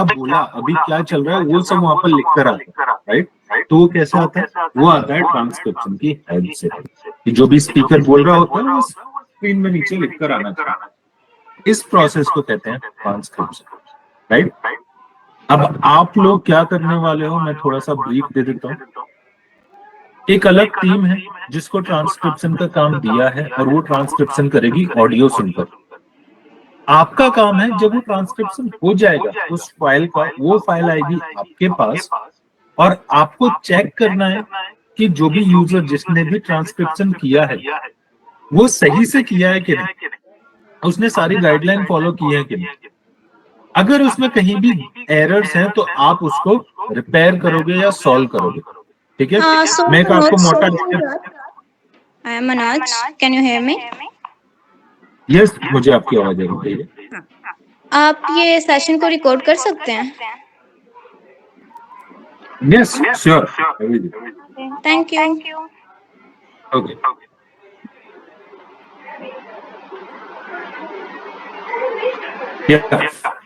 बोला अभी क्या चल रहा है वो सब वहां पर लिख कर आता है, राइट। तो वो कैसे आता है, वो आता है ट्रांसक्रिप्शन की हेल्प से, कि जो भी स्पीकर बोल रहा होता है वो स्क्रीन में नीचे लिख कर आना चाहिए। इस प्रोसेस को कहते हैं ट्रांसक्रिप्शन, राइट। अब आप लोग क्या करने वाले हो, मैं थोड़ा सा ब्रीफ दे देता हूँ। एक अलग टीम है जिसको ट्रांसक्रिप्शन का काम दिया है और वो ट्रांसक्रिप्शन करेगी ऑडियो सुनकर। आपका काम है जब वो ट्रांसक्रिप्शन हो जाएगा उस फाइल का, वो फाइल आएगी आपके पास और आपको चेक करना है कि जो भी यूजर जिसने भी ट्रांसक्रिप्शन किया है वो सही से किया है कि नहीं, उसने सारी गाइडलाइन फॉलो की है कि नहीं। अगर उसमें कहीं भी एरर्स हैं तो आप उसको रिपेयर करोगे या सॉल्व करोगे, ठीक है। So मैं एक आपको मोटा I am Manoj. Can you hear me? Yes, मुझे आपकी आवाज आ रही है। आप ये सेशन को रिकॉर्ड कर सकते हैं? Yes sure, thank you. Okay.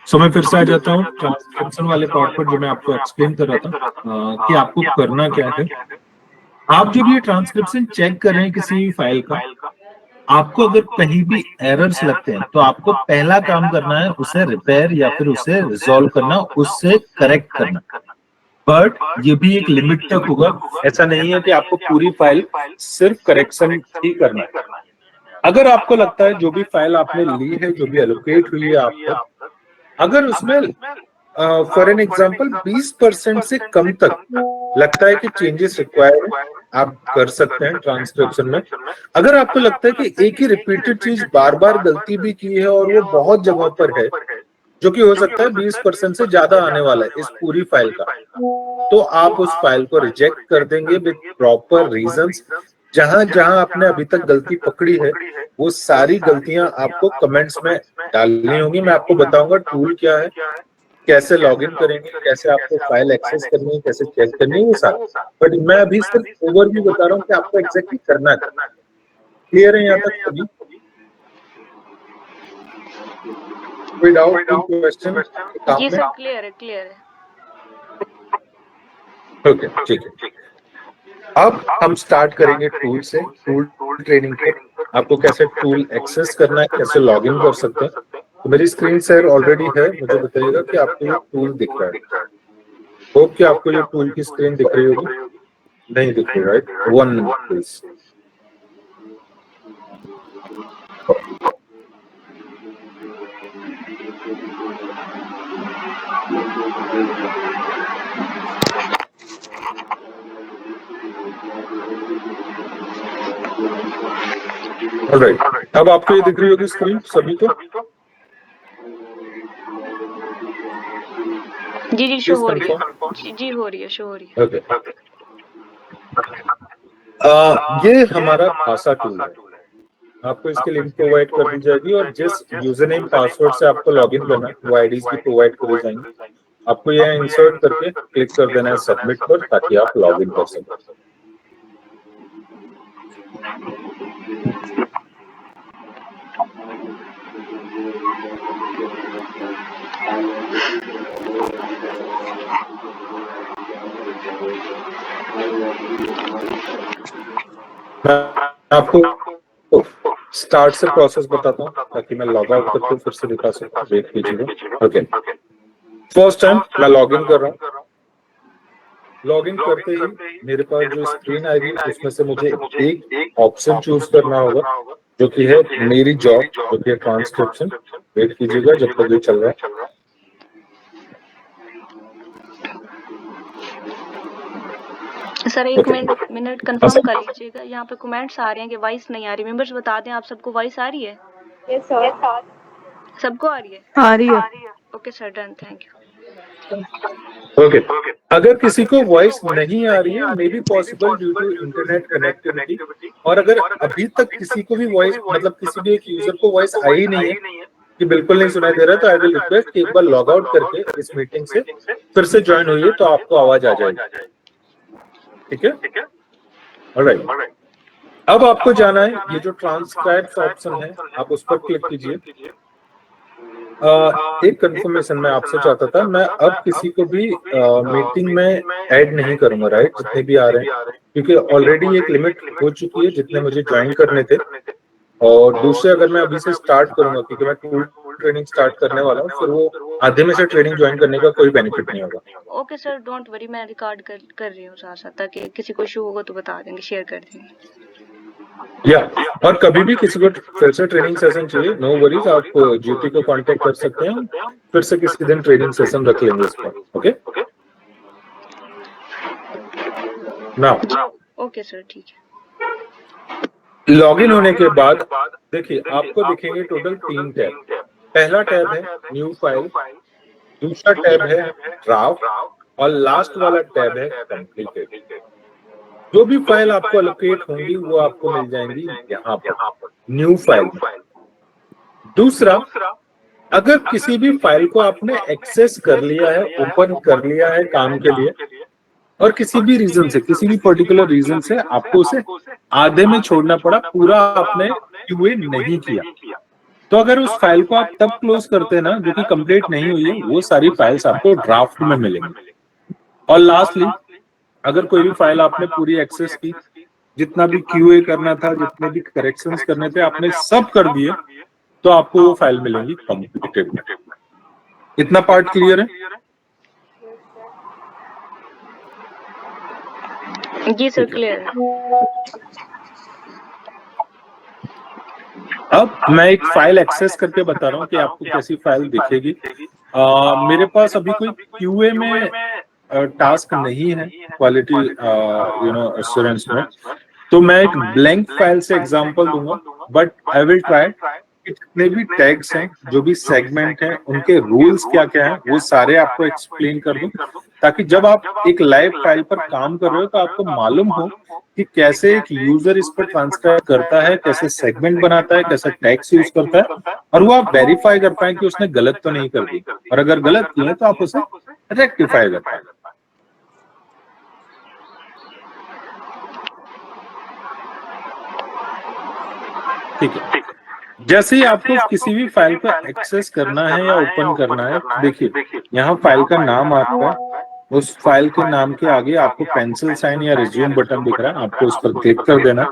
So मैं फिर से आ जाता हूँ ट्रांसक्रिप्शन वाले पार्ट पर, जो मैं आपको एक्सप्लेन कर रहा था कि आपको करना क्या है। आप जब ये ट्रांसक्रिप्शन चेक कर रहे हैं किसी फाइल का, आपको अगर कहीं भी एरर्स लगते हैं तो आपको पहला काम करना है उसे रिपेयर या फिर उसे रिजॉल्व करना, उससे करेक्ट करना। बट ये भी एक लिमिट तक होगा, ऐसा नहीं है कि आपको पूरी फाइल सिर्फ करेक्शन ही करना है। अगर आपको लगता है जो भी फाइल आपने ली है, जो भी एलोकेट हुई है आपको, अगर उसमें फॉर एन एग्जांपल 20% से कम तक लगता है कि चेंजेस रिक्वायर्ड है, आप कर सकते हैं ट्रांसक्रिप्शन में। अगर आपको लगता है कि एक ही रिपीटेड चीज बार बार गलती भी की है और वो बहुत जगहों पर है, जो कि हो सकता है 20% से ज्यादा आने वाला है इस पूरी फाइल का, तो आप उस फाइल को रिजेक्ट कर देंगे विद प्रॉपर रीजंस। जहां जहां आपने अभी तक गलती पकड़ी है वो सारी गलतियां आपको कमेंट्स में डालनी होंगी। मैं आपको बताऊंगा टूल क्या है, कैसे लॉगिन करेंगे, कैसे आपको फाइल एक्सेस करनी है, कैसे चेक करनी है, ये सारा। बट मैं अभी सिर्फ ओवरव्यू बता रहा हूँ कि आपको एग्जैक्टली करना क्या। क्लियर है यहाँ तक सभी? कोई डाउट, कोई क्वेश्चन? जी सर, क्लियर है, क्लियर है। ओके, ठीक है। अब हम स्टार्ट करेंगे टूल से, टूल ट्रेनिंग पर। आपको कैसे टूल एक्सेस करना है, कैसे लॉगिन कर सकते हैं। तो मेरी स्क्रीन शेयर ऑलरेडी है, मुझे बताइएगा कि आपको ये टूल दिख रहा है। होप कि आपको ये टूल की स्क्रीन दिख रही होगी। नहीं दिख रही, राइट? 1 minute please. ऑलराइट, अब आपको ये दिख रही होगी स्क्रीन सभी को? जी जी, शो हो रही है। जी हो रही है, शो हो रही है। ओके। ये हमारा भाषा टूल है। आपको इसकी लिंक प्रोवाइड कर दी जाएगी और जिस यूजर नेम पासवर्ड से आपको लॉगिन करना है वो आईडीज भी प्रोवाइड कर दी जाएंगी। आपको यह इंसर्ट करके क्लिक कर देना है सबमिट पर, ताकि आप लॉगिन कर सकें। आपको स्टार्ट से प्रोसेस बताता हूँ ताकि मैं लॉग आउट करके फिर से दिखा सकूं। वेट कीजिएगा। ओके, फर्स्ट टाइम मैं लॉगिन कर रहा हूँ। लॉगिन करते ही मेरे पास जो स्क्रीन आएगी उसमें से मुझे एक ऑप्शन चूज करना होगा, जो कि है मेरी जॉब, जो कि है ट्रांसक्रिप्शन। वेट कीजिएगा जब तक ये चल रहा है। सर एक मिनट कंफर्म कर लीजिएगा। यहाँ पे कमेंट्स आ रहे हैं कि वॉइस नहीं आ रही। मेंबर्स बता दें, आप सबको वॉइस आ रही है? Yes sir. सबको आ रही है? आ रही है। Okay sir, done, thank you. Okay, अगर किसी को वॉइस नहीं आ रही है, may be possible due to internet connectivity, और अगर अभी तक किसी को भी वॉइस, मतलब किसी भी एक यूजर को वॉइस आई नहीं है कि बिल्कुल नहीं सुनाई दे रहा है, तो आई विल रिक्वेस्ट कि एक बार लॉग आउट करके इस मीटिंग से फिर से ज्वाइन होइए, तो आपको आवाज आ जाएगी। ठीक है, ऑलराइट। अब आपको जाना है, ये जो ट्रांसक्राइब ऑप्शन है आप उस पर क्लिक कीजिए। एक कंफर्मेशन मैं आपसे चाहता था, मैं अब किसी को भी मीटिंग में ऐड नहीं करूंगा, राइट, जितने भी आ रहे हैं, क्योंकि ऑलरेडी एक लिमिट हो चुकी है जितने मुझे ज्वाइन करने थे। और दूसरे, अगर मैं अभी से स्टार्ट करूंगा, क्योंकि मैं टूल ट्रेनिंग स्टार्ट करने वाला हूँ, फिर वो आधे में से ट्रेनिंग ज्वाइन करने का कोई बेनिफिट नहीं होगा। ओके सर, डोंट वरी, मैं रिकॉर्ड कर रही हूँ साथ साथ, ताकि किसी को इशू होगा तो बता देंगे, शेयर कर देंगे। या और कभी भी किसी को फिर से ट्रेनिंग सेशन चाहिए, नो वरीज, आप ज्योति को कांटेक्ट कर सकते हैं, फिर से किसी दिन ट्रेनिंग सेशन रख लेंगे इस पर। ओके नाउ, ओके सर, ठीक है। लॉगिन होने के बाद देखिए आपको दिखेंगे टोटल 3 टैब। पहला टैब है न्यू फाइल, दूसरा टैब है ड्राफ्ट, और लास्ट वाला टैब है कंप्लीटेड। जो भी फाइल आपको एलोकेट होंगी वो आपको मिल जाएंगी यहाँ पर न्यू फाइल। दूसरा, अगर किसी भी फाइल को आपने एक्सेस कर लिया है, ओपन कर लिया है काम के लिए, और किसी भी रीजन से, किसी भी पर्टिकुलर रीजन से आपको उसे आधे में छोड़ना पड़ा, पूरा आपने क्यूए नहीं किया, तो अगर उस फाइल को आप तब क्लोज करते हैं ना जो कि कंप्लीट नहीं हुई है, वो सारी फाइल्स आपको ड्राफ्ट में मिलेंगी। और लास्टली, अगर कोई भी फाइल आपने पूरी एक्सेस की, जितना भी क्यूए करना था, जितने भी करेक्शंस करने थे, आपने सब कर दिए, तो आपको वो फाइल मिलेंगी कंप्लीटेड में। इतना पार्ट क्लियर है? जी सर, क्लियर है। अब मैं एक फाइल एक्सेस करके बता रहा हूँ कि आपको कैसी फाइल दिखेगी। मेरे पास अभी कोई क्यूए में टास्क नहीं है क्वालिटी एश्योरेंस में, तो मैं एक ब्लैंक फाइल से एग्जांपल दूंगा, बट आई विल ट्राई कि जितने भी टैग्स हैं, जो भी सेगमेंट हैं, उनके रूल्स क्या क्या हैं, वो सारे आपको एक्सप्लेन कर दूं, ताकि जब आप एक लाइव फाइल पर काम कर रहे हो तो आपको मालूम हो कि कैसे एक यूजर इस पर ट्रांसक्राइब करता है, कैसे सेगमेंट बनाता है, कैसे टैग्स यूज करता है, और वो आप वेरीफाई कर पाए कि उसने गलत तो नहीं कर दी, और अगर गलत किया तो आप उसे रेक्टिफाई कर पाए। ठीक है, जैसे ही आपको किसी भी फाइल को एक्सेस करना है या ओपन करना है, देखिए यहाँ फाइल का नाम आता है, उस फाइल के नाम के आगे आपको पेंसिल साइन या रिज्यूम बटन दिख रहा है, आपको उस पर क्लिक कर देना।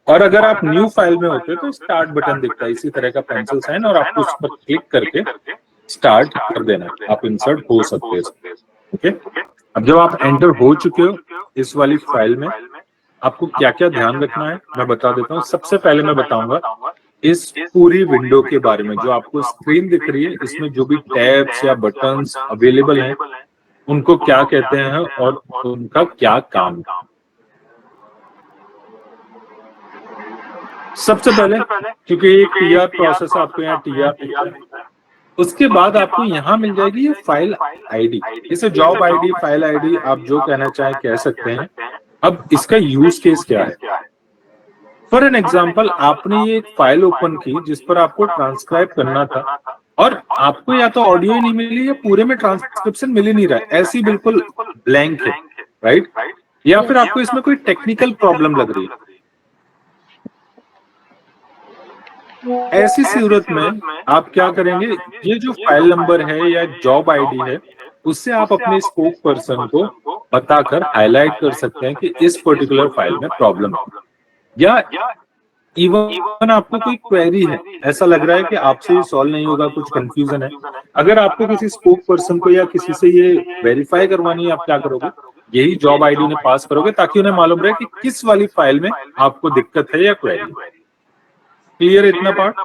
और अगर आप न्यू फाइल में होते तो स्टार्ट बटन दिखता है, इसी तरह का पेंसिल साइन, और आपको उस पर क्लिक करके स्टार्ट कर देना, आप इंसर्ट हो सकते हैं। ओके, अब जब आप एंटर हो चुके हो इस वाली फाइल में, आपको क्या क्या ध्यान रखना है मैं बता देता हूँ। सबसे पहले मैं बताऊंगा इस पूरी विंडो के बारे में। जो आपको स्क्रीन दिख रही है, इसमें जो भी टैब्स या बटन्स अवेलेबल हैं, उनको क्या कहते हैं और उनका क्या काम है। सबसे पहले, क्योंकि एक टीआर प्रोसेस आपको यहाँ टीआर, उसके बाद आपको यहाँ मिल जाएगी ये फाइल आईडी, इसे जॉब आईडी, फाइल आईडी, आप जो कहना चाहें कह सकते हैं। अब इसका यूज केस क्या है? फॉर एन एग्जाम्पल, आपने ये एक फाइल ओपन की जिस पर आपको ट्रांसक्राइब करना था, और आपको या तो ऑडियो ही नहीं मिली या पूरे में ट्रांसक्रिप्शन मिल ही नहीं रहा है, ऐसी बिल्कुल ब्लैंक है, राइट? या फिर आपको इसमें कोई टेक्निकल प्रॉब्लम लग रही है। ऐसी सूरत में आप क्या करेंगे, ये जो फाइल नंबर है या जॉब आईडी है, उससे आप अपने स्पोक पर्सन को बताकर हाईलाइट कर सकते हैं कि इस पर्टिकुलर फाइल में प्रॉब्लम है, या इवन आपको कोई क्वेरी है, ऐसा लग रहा है कि आपसे ये सॉल्व नहीं होगा, कुछ कंफ्यूजन है, अगर आपको किसी स्पोक पर्सन को या किसी से ये वेरीफाई करवानी है, आप क्या करोगे, यही जॉब आईडी उन्हें पास करोगे, ताकि उन्हें मालूम रहे कि किस वाली फाइल में आपको दिक्कत है या क्वेरी। क्लियर इतना पार्ट?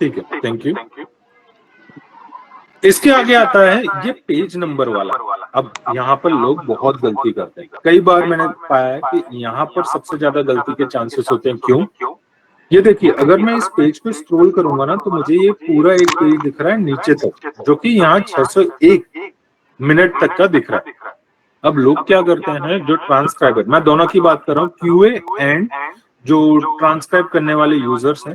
ठीक है, थैंक यू। इसके आगे आता है ये पेज नंबर वाला। अब यहाँ पर लोग बहुत गलती करते हैं, कई बार मैंने पाया है कि यहाँ पर सबसे ज्यादा गलती के चांसेस होते हैं। क्यों? ये देखिए, अगर मैं इस पेज को स्क्रॉल करूंगा ना, तो मुझे ये पूरा एक पेज दिख रहा है नीचे तक, जो कि यहाँ 601 मिनट तक का दिख रहा है। अब लोग क्या करते हैं, जो ट्रांसक्राइबर, मैं दोनों की बात कर रहा हूँ, क्यूए एंड जो ट्रांसक्राइब करने वाले यूजर्स हैं,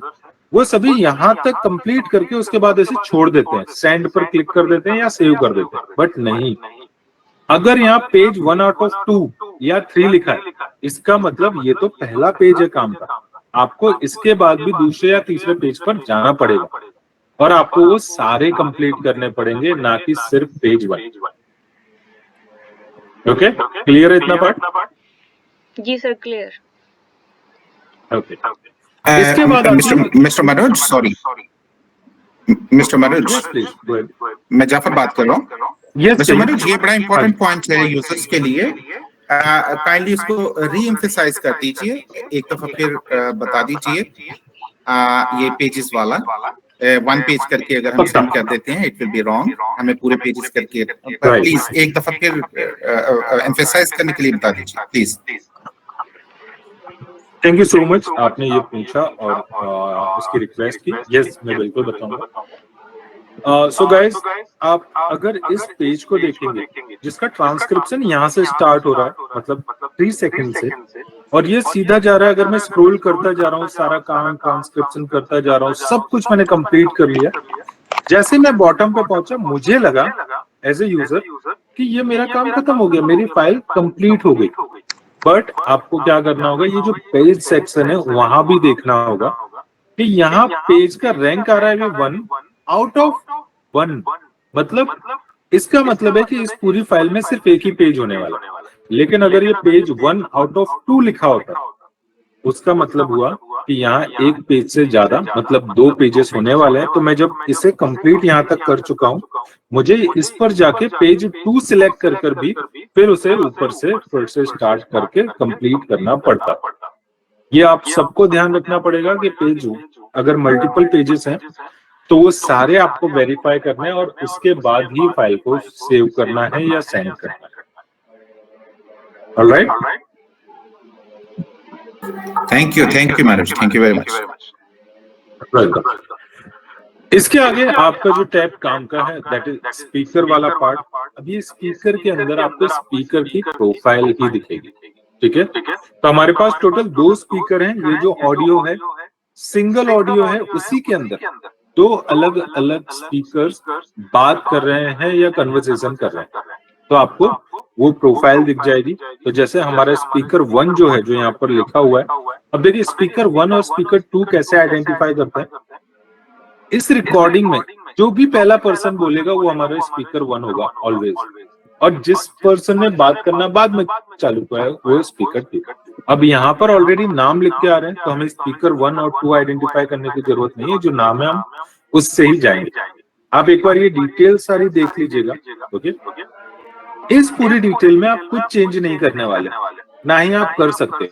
वो सभी यहाँ तक कंप्लीट करके उसके बाद ऐसे छोड़ देते हैं, सेंड पर क्लिक कर देते हैं या सेव कर देते हैं। बट नहीं, अगर यहाँ पेज 1 आउट ऑफ 2 या 3 लिखा है, इसका मतलब ये तो पहला पेज है काम का, आपको इसके बाद भी दूसरे या तीसरे पेज पर जाना पड़ेगा और आपको वो सारे कंप्लीट करने पड़ेंगे, ना कि सिर्फ पेज 1। ओके, क्लियर है इतना पार्ट? जी सर, क्लियर। ओके, इसके बाद mister Manoj, sorry mister Manoj, मैं जाफर बात कर रहा हूँ। मिस्टर मनोज, ये बड़ा इंपॉर्टेंट पॉइंट है यूजर्स के लिए, काइंडली इसको री एम्फसाइज कर दीजिए, एक दफा फिर बता दीजिए। ये पेजेस वाला 1 पेज करके अगर हम सेंड कर देते हैं, इट विल बी रॉन्ग, हमें पूरे पेजेस करके, प्लीज एक दफा फिर एम्फसाइज करने के लिए बता दीजिए please. Thank you so much, आपने ये पूछा और उसकी रिक्वेस्ट की। यस, मैं बिल्कुल बताऊंगा। सो गाइस, आप अगर इस पेज को देखेंगे जिसका ट्रांसक्रिप्शन यहाँ से स्टार्ट हो रहा है, मतलब 3 सेकंड से, और ये सीधा जा रहा है, अगर मैं स्क्रॉल करता जा रहा हूँ, सारा काम ट्रांसक्रिप्शन करता जा रहा हूँ, सब कुछ मैंने कंप्लीट कर लिया। जैसे मैं बॉटम पे पहुंचा, मुझे लगा एज ए यूजर कि ये मेरा काम खत्म हो गया, मेरी फाइल कंप्लीट हो गई। बट आपको क्या करना होगा, ये जो पेज सेक्शन है वहां भी देखना होगा कि यहाँ पेज का रैंक आ रहा है 1 आउट ऑफ 1, मतलब इसका मतलब है कि इस पूरी फाइल में सिर्फ एक ही पेज होने वाला है। लेकिन अगर ये पेज 1 आउट ऑफ 2 लिखा होता, उसका मतलब हुआ कि यहाँ एक पेज से ज्यादा, मतलब 2 पेजेस होने वाले हैं। तो मैं जब इसे कंप्लीट यहाँ तक कर चुका हूँ, मुझे इस पर जाके पेज 2 सिलेक्ट कर भी फिर उसे ऊपर से फिर से स्टार्ट करके कंप्लीट करना पड़ता। ये आप सबको ध्यान रखना पड़ेगा कि पेज अगर मल्टीपल पेजेस हैं तो वो सारे आपको वेरीफाई करना है और उसके बाद ही फाइल को सेव करना है या सेंड करना है। Alright, thank you Manoj, thank you very much. Welcome. इसके आगे आपका जो टैब काम का है, दैट इज स्पीकर वाला पार्ट। अब ये स्पीकर के अंदर आपको स्पीकर की प्रोफाइल ही दिखेगी, ठीक है? तो हमारे पास टोटल 2 स्पीकर हैं। ये जो ऑडियो है, सिंगल ऑडियो है, उसी के अंदर 2 अलग अलग स्पीकर्स बात कर रहे हैं या कन्वर्सेशन कर रहे हैं, तो आपको वो प्रोफाइल दिख जाएगी। तो जैसे हमारा स्पीकर 1 जो है, जो यहाँ पर लिखा हुआ है, अब देखिए स्पीकर 1 और स्पीकर 2 कैसे आइडेंटिफाई करता है। इस रिकॉर्डिंग में जो भी पहला पर्सन बोलेगा वो हमारा स्पीकर 1 होगा ऑलवेज, और जिस पर्सन ने बात करना बाद में चालू किया है वो स्पीकर 2। अब यहाँ पर ऑलरेडी नाम लिख के आ रहे हैं, तो हमें स्पीकर 1 और 2 आइडेंटिफाई करने की जरूरत नहीं है, जो नाम है हम उससे ही जाएंगे। आप एक बार ये डिटेल सारी देख लीजिएगा। ओके, इस पूरी डिटेल में आप कुछ चेंज नहीं करने वाले, ना ही आप कर सकते,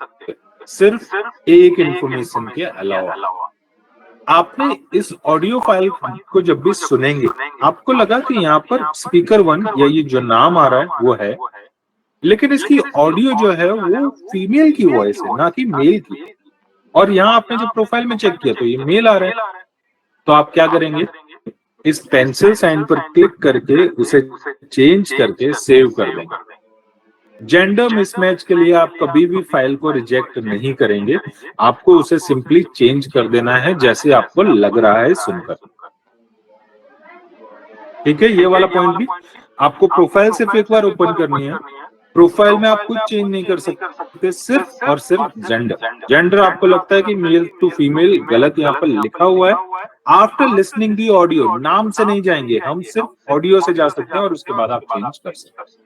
सिर्फ एक इंफॉर्मेशन के अलावा। आपने इस ऑडियो फाइल को जब भी सुनेंगे, आपको लगा कि यहाँ पर स्पीकर 1 या ये जो नाम आ रहा है वो है, लेकिन इसकी ऑडियो जो है वो फीमेल की वॉइस है, ना कि मेल की। और यहाँ आपने जब प्रोफाइल में चेक किया तो ये मेल आ रहा है। तो आप क्या करेंगे, इस पेंसिल साइन पर क्लिक करके उसे चेंज करके सेव कर देंगे। जेंडर मिसमैच के लिए आप कभी भी फाइल को रिजेक्ट नहीं करेंगे, आपको उसे सिंपली चेंज कर देना है जैसे आपको लग रहा है सुनकर। ठीक है, ये वाला पॉइंट भी आपको प्रोफाइल सिर्फ एक बार ओपन करनी है। प्रोफाइल में आप कुछ चेंज नहीं कर सकते, सिर्फ और सिर्फ जेंडर आपको लगता है कि मेल टू फीमेल गलत यहाँ पर लिखा हुआ है, आफ्टर लिसनिंग दी ऑडियो, नाम से नहीं जाएंगे हम, सिर्फ ऑडियो से जा सकते हैं और उसके बाद आप चेंज कर सकते हैं।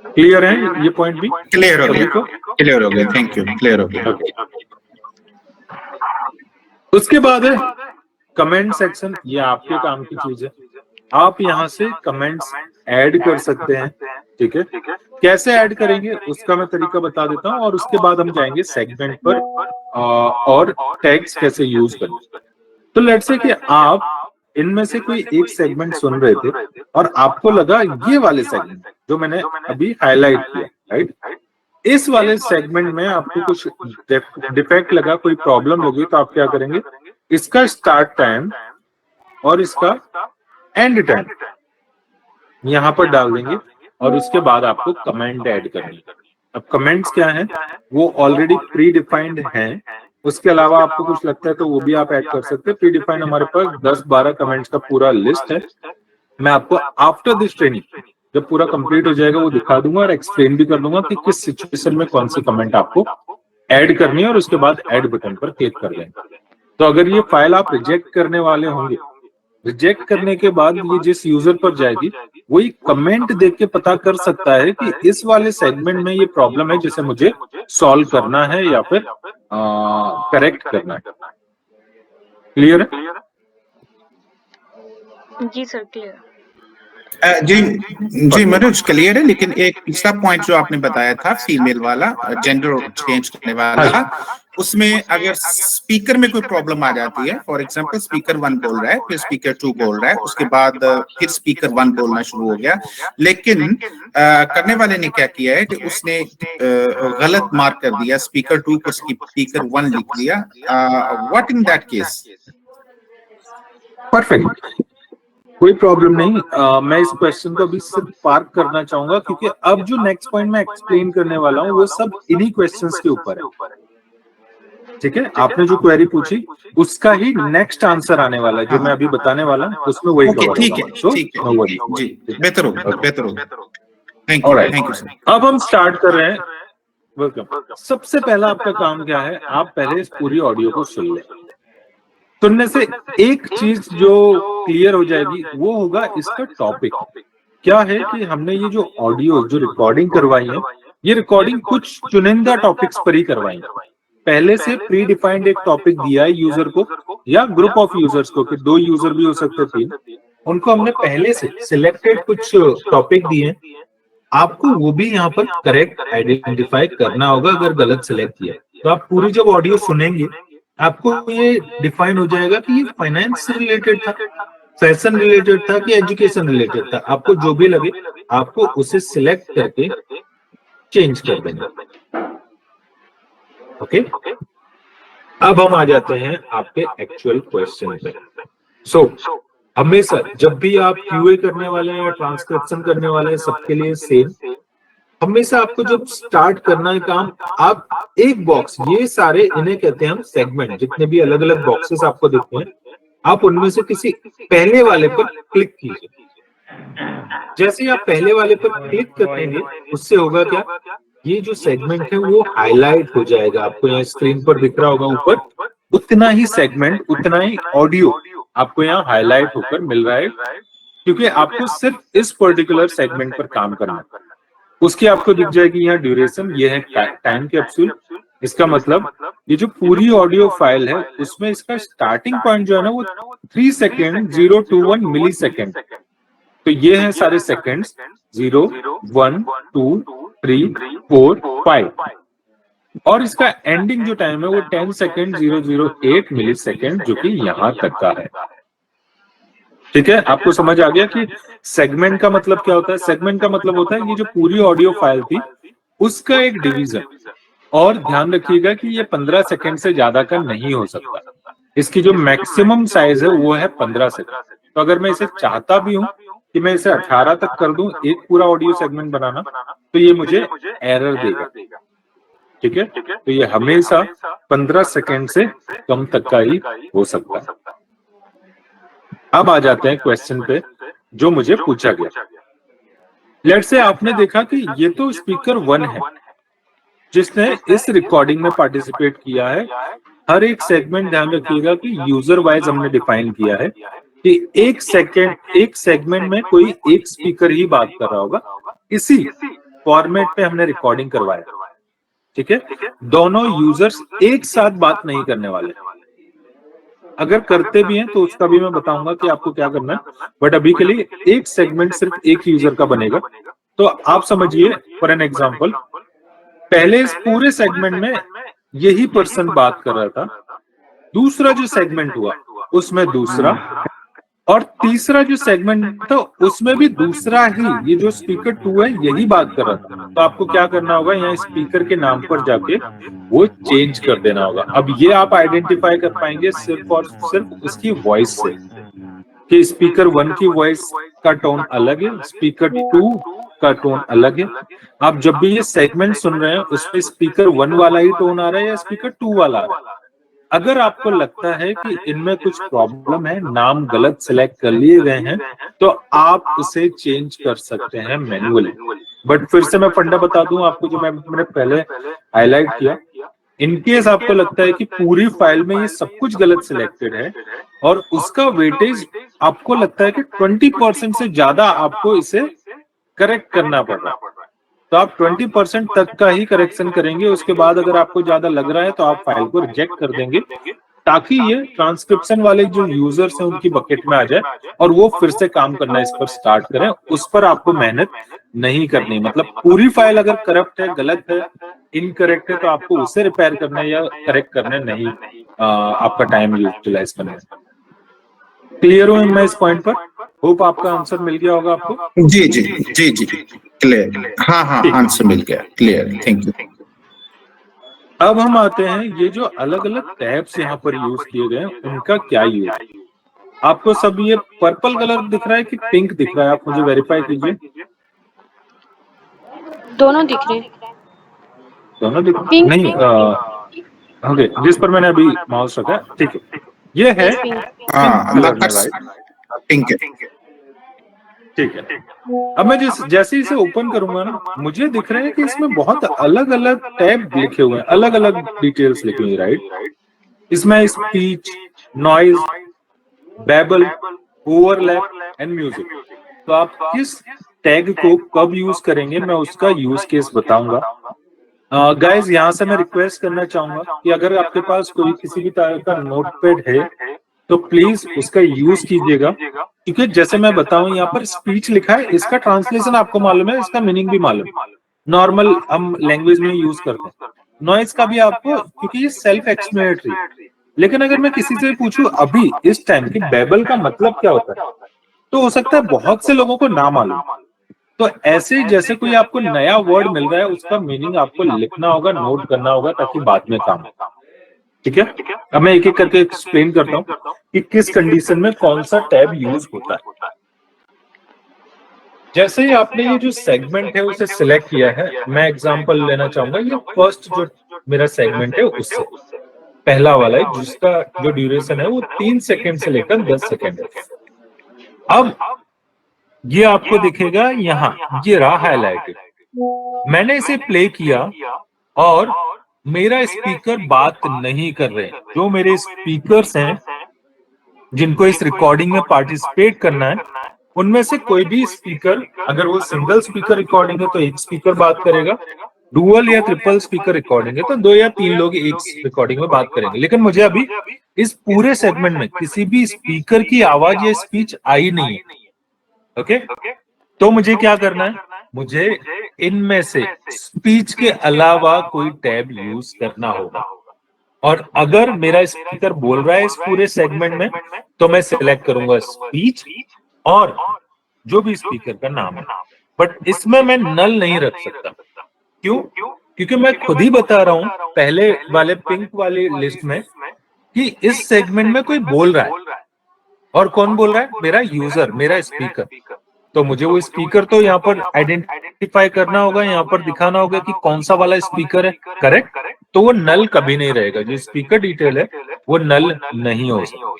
क्लियर है ये पॉइंट भी? क्लियर हो गया, थैंक यू, क्लियर हो गया। उसके बाद है कमेंट सेक्शन। ये आपके काम की चीज है, आप यहाँ से कमेंट्स ऐड कर सकते हैं। ठीक है, कैसे ऐड करेंगे उसका मैं तरीका बता देता हूँ, और उसके बाद हम जाएंगे सेगमेंट पर और टैग्स कैसे यूज करें। तो लेट्स से कि आप इनमें से कोई एक सेगमेंट सुन रहे थे और आपको लगा ये वाले सेगमेंट जो मैंने अभी हाईलाइट किया, राइट, इस वाले सेगमेंट में आपको कुछ डिफेक्ट लगा, कोई प्रॉब्लम होगी, तो आप क्या करेंगे, इसका स्टार्ट टाइम और इसका एंड टाइम यहाँ पर डाल देंगे और उसके बाद आपको कमेंट ऐड करनी है। अब कमेंट्स क्या हैं, वो ऑलरेडी प्री डिफाइंड हैं, उसके अलावा आपको कुछ लगता है तो वो भी आप ऐड कर सकते हैं। प्री डिफाइंड हमारे पास 10-12 कमेंट्स का पूरा लिस्ट है। मैं आपको आफ्टर दिस ट्रेनिंग जब पूरा कंप्लीट हो जाएगा वो दिखा दूंगा और एक्सप्लेन भी कर दूंगा कि किस सिचुएशन में कौन सी कमेंट आपको ऐड करनी है और उसके बाद ऐड बटन पर क्लिक कर दें। तो अगर ये फाइल आप रिजेक्ट करने वाले होंगे, रिजेक्ट करने के बाद ये जिस यूजर पर जाएगी वही कमेंट देख के पता कर सकता है कि इस वाले सेगमेंट में ये प्रॉब्लम है जिसे मुझे सॉल्व करना है या फिर करेक्ट करना है। क्लियर है? जी सर क्लियर। जी जी मनोज क्लियर है, लेकिन एक पिछला पॉइंट जो आपने बताया था फीमेल वाला, जेंडर चेंज करने वाला, उसमें अगर स्पीकर में कोई प्रॉब्लम आ जाती है, फॉर एग्जांपल स्पीकर 1 बोल रहा है, फिर स्पीकर 2 बोल रहा है, उसके बाद फिर स्पीकर 1 बोलना शुरू हो गया, लेकिन करने वाले ने क्या किया है कि उसने गलत मार्क कर दिया, स्पीकर 2 को स्पीकर 1 लिख दिया, what in that case? Perfect, कोई प्रॉब्लम नहीं। मैं इस क्वेश्चन को अभी सिर्फ पार्क करना चाहूंगा क्योंकि अब जो नेक्स्ट पॉइंट मैं एक्सप्लेन करने वाला हूँ वो सब इन्हीं क्वेश्चंस के ऊपर है। ठीक है, आपने जो क्वेरी पूछी उसका ही नेक्स्ट आंसर आने वाला है, जो मैं अभी बताने वाला हूँ उसमें वही कवर होगा। ठीक है, जी बेहतर होगा। Thank you sir. अब हम स्टार्ट कर रहे हैं। वेलकम। सबसे पहला आपका काम क्या है, आप पहले इस पूरी ऑडियो को सुन लें। सुनने से एक चीज जो क्लियर हो जाएगी वो होगा इसका टॉपिक क्या है, कि हमने ये जो ऑडियो जो रिकॉर्डिंग करवाई है, ये रिकॉर्डिंग कुछ चुनिंदा टॉपिक्स पर ही करवाई है। पहले से प्री डिफाइंड एक टॉपिक दिया है यूजर को या ग्रुप ऑफ यूजर्स को, कि 2 यूजर भी हो सकते थे, उनको हमने पहले से सिलेक्टेड कुछ टॉपिक दिए हैं। आपको वो भी यहाँ पर करेक्ट आइडेंटिफाई करना होगा। अगर गलत सिलेक्ट किया तो आप पूरी जब ऑडियो सुनेंगे आपको ये डिफाइन हो जाएगा कि ये फाइनेंस से रिलेटेड था, फैशन रिलेटेड था कि एजुकेशन रिलेटेड था। आपको जो भी लगे आपको उसे सिलेक्ट करके चेंज कर देंगे। ओके, अब हम आ जाते हैं आपके एक्चुअल क्वेश्चन पे। सो हमेशा जब भी आप क्यूए करने वाले हैं या ट्रांसक्रिप्शन करने वाले हैं, सबके लिए सेम, हमेशा आपको जब स्टार्ट करना है काम, आप एक बॉक्स, ये सारे इन्हें कहते हैं हम सेगमेंट, जितने भी अलग अलग बॉक्सेस आपको दिखते हैं, आप उनमें से किसी पहले वाले पर क्लिक कीजिए। जैसे ही आप पहले वाले पर क्लिक करेंगे उससे होगा क्या, ये जो सेगमेंट है वो हाईलाइट हो जाएगा। आपको यहाँ स्क्रीन पर दिख रहा होगा ऊपर, उतना ही सेगमेंट, उतना ही ऑडियो आपको यहाँ हाईलाइट होकर मिल रहा है, क्योंकि आपको सिर्फ इस पर्टिकुलर सेगमेंट पर काम करना है। उसकी आपको दिख जाएगी यहाँ ड्यूरेशन, ये है टाइम कैप्सूल। इसका मतलब ये जो पूरी ऑडियो फाइल है उसमें इसका स्टार्टिंग पॉइंट जो है ना वो 3 सेकेंड 021 मिली सेकेंड। तो ये है सारे सेकेंड्स 0, 1, 2, 3, 4, 5, और इसका एंडिंग जो टाइम है वो 10 सेकेंड 008 मिली सेकेंड, जो कि यहाँ तक का है। ठीक है, आपको समझ आ गया कि सेगमेंट का मतलब क्या होता है। सेगमेंट का मतलब होता है ये जो पूरी ऑडियो फाइल थी उसका एक डिवीजन, और ध्यान रखिएगा कि ये 15 सेकंड से ज्यादा का नहीं हो सकता। इसकी जो मैक्सिमम साइज है वो है 15 सेकंड। तो अगर मैं इसे चाहता भी हूं कि मैं इसे 18 तक कर दूं, एक पूरा ऑडियो सेगमेंट बनाना, तो ये मुझे एरर देगा। ठीक है, तो ये हमेशा 15 सेकंड से कम तक का ही हो सकता है। अब आ जाते हैं क्वेश्चन पे जो मुझे पूछा गया। लेट्स से आपने देखा कि ये तो स्पीकर 1 है जिसने इस रिकॉर्डिंग में पार्टिसिपेट किया है। हर एक सेगमेंट ध्यान रखिएगा कि यूजर वाइज हमने डिफाइन किया है कि एक सेगमेंट में कोई एक स्पीकर ही बात कर रहा होगा। इसी फॉर्मेट पे हमने रिकॉर्डिंग करवाया। ठीक है, दोनों यूजर्स एक साथ बात नहीं करने वाले। अगर करते भी हैं तो उसका भी मैं बताऊंगा कि आपको क्या करना है, बट अभी के लिए एक सेगमेंट सिर्फ एक यूजर का बनेगा। तो आप समझिए, फॉर एन एग्जांपल, पहले इस पूरे सेगमेंट में यही पर्सन बात कर रहा था, दूसरा जो सेगमेंट हुआ उसमें दूसरा, और तीसरा जो सेगमेंट था उसमें भी दूसरा ही, ये जो स्पीकर 2 है यही बात कर रहा था। तो आपको क्या करना होगा, यहाँ स्पीकर के नाम पर जाके वो चेंज कर देना होगा। अब ये आप आइडेंटिफाई कर पाएंगे सिर्फ और सिर्फ उसकी वॉइस से, कि स्पीकर 1 की वॉइस का टोन अलग है, स्पीकर 2 का टोन अलग है। आप जब भी ये सेगमेंट सुन रहे हैं उसमें स्पीकर 1 वाला ही टोन आ रहा है या स्पीकर 2 वाला आ रहा है। अगर आपको लगता है कि इनमें कुछ प्रॉब्लम है, नाम गलत सिलेक्ट कर लिए गए हैं, तो आप उसे चेंज कर सकते हैं मैन्युअली। बट फिर से मैं फंडा बता दूं आपको, जो मैंने पहले हाईलाइट किया, इनकेस आपको लगता है कि पूरी फाइल में ये सब कुछ गलत सिलेक्टेड है और उसका वेटेज आपको लगता है कि 20% से ज्यादा आपको इसे करेक्ट करना पड़ रहा है, तो आप 20% तक का ही करेक्शन करेंगे। उसके बाद अगर आपको ज्यादा लग रहा है तो आप फाइल को रिजेक्ट कर देंगे, ताकि ये ट्रांसक्रिप्शन वाले जो यूजर्स हैं उनकी बकेट में आ जाए और वो फिर से काम करना इस पर स्टार्ट करें। उस पर आपको मेहनत नहीं करनी, मतलब पूरी फाइल अगर करप्ट है, गलत है, इनकरेक्ट है, तो आपको उसे रिपेयर करने या करेक्ट करने नहीं आपका टाइम यूटिलाइज करना। क्लियर हूं मैं इस पॉइंट पर? होप आपका आंसर मिल गया होगा आपको। जी जी जी जी क्लियर। हाँ हाँ आंसर मिल गया, क्लियर, थैंक यू। अब हम आते हैं ये जो अलग अलग टैब्स यहाँ पर यूज किए गए हैं उनका क्या यूज। आपको सब ये पर्पल कलर दिख रहा है कि पिंक दिख रहा है? आप मुझे वेरीफाई कीजिए। दोनों दिख रहे। दोनों दिख पिंक नहीं? ओके, जिस पर मैंने अभी माउस रखा है, ठीक है, ये है हाँ पिंक है। ठीक है। अब मैं जैसे इसे ओपन करूंगा ना, मुझे दिख रहा है कि इसमें बहुत अलग अलग टैब लिखे हुए हैं, अलग अलग डिटेल्स लिखी हुई, राइट? इसमें speech, noise, babble, overlap and music. तो आप किस टैग को कब यूज करेंगे, मैं उसका यूज केस बताऊंगा। गाइस, यहाँ से मैं रिक्वेस्ट करना चाहूंगा कि अगर आपके पास कोई किसी भी तरह का नोटपैड है तो प्लीज उसका यूज कीजिएगा, क्योंकि जैसे मैं बताऊं यहाँ पर स्पीच लिखा है, इसका ट्रांसलेशन आपको मालूम है, इसका मीनिंग भी मालूम है, नॉर्मल हम लैंग्वेज में यूज करते हैं। नॉइज का भी आपको, क्योंकि ये सेल्फ एक्सप्लेनेटरी। लेकिन अगर मैं किसी से पूछूं अभी इस टाइम की बेबल का मतलब क्या होता है, तो हो सकता है बहुत से लोगों को ना मालूम। तो ऐसे जैसे कोई आपको नया वर्ड मिल रहा है, उसका मीनिंग आपको लिखना होगा, नोट करना होगा, ताकि बाद में काम हो। ठीक है? अब मैं एक एक करके एक्सप्लेन करता हूँ कि किस कंडीशन में कौन सा टैब यूज होता है। जैसे ही आपने ये जो सेगमेंट है उसे सिलेक्ट किया है, मैं एग्जांपल लेना चाहूंगा। ये फर्स्ट जो मेरा सेगमेंट है उससे पहला वाला है, जिसका जो ड्यूरेशन है वो 3 सेकंड से लेकर 10 सेकंड है। अब ये आपको दिखेगा यहाँ, ये रहा हाईलाइटेड। मैंने इसे प्ले किया और मेरा स्पीकर बात नहीं कर रहे। जो मेरे स्पीकर्स हैं जिनको इस रिकॉर्डिंग में पार्टिसिपेट करना है, उनमें से कोई भी स्पीकर, अगर वो सिंगल स्पीकर रिकॉर्डिंग है तो एक स्पीकर बात करेगा, डुअल या ट्रिपल स्पीकर रिकॉर्डिंग है तो 2 या 3 लोग एक रिकॉर्डिंग में बात करेंगे। लेकिन मुझे अभी इस पूरे सेगमेंट में किसी भी स्पीकर की आवाज या स्पीच आई नहीं है। ओके, तो मुझे क्या करना है, मुझे इनमें से स्पीच के अलावा कोई टैब यूज करना होगा। और अगर मेरा स्पीकर बोल रहा है इस पूरे सेगमेंट में, तो मैं सिलेक्ट करूंगा स्पीच और जो भी स्पीकर का नाम है। बट इसमें मैं नल नहीं रख सकता। क्यों? क्योंकि मैं खुद ही बता रहा हूं पहले वाले पिंक वाली लिस्ट में कि इस सेगमेंट में कोई बोल रहा है। और कौन बोल रहा है? मेरा यूजर, मेरा स्पीकर। तो मुझे वो स्पीकर तो यहाँ पर आइडेंटिफाई करना होगा, यहाँ पर दिखाना होगा कि कौन सा वाला स्पीकर है, करेक्ट? तो वो नल कभी नहीं रहेगा, जो स्पीकर डिटेल है वो नल नहीं हो सकता।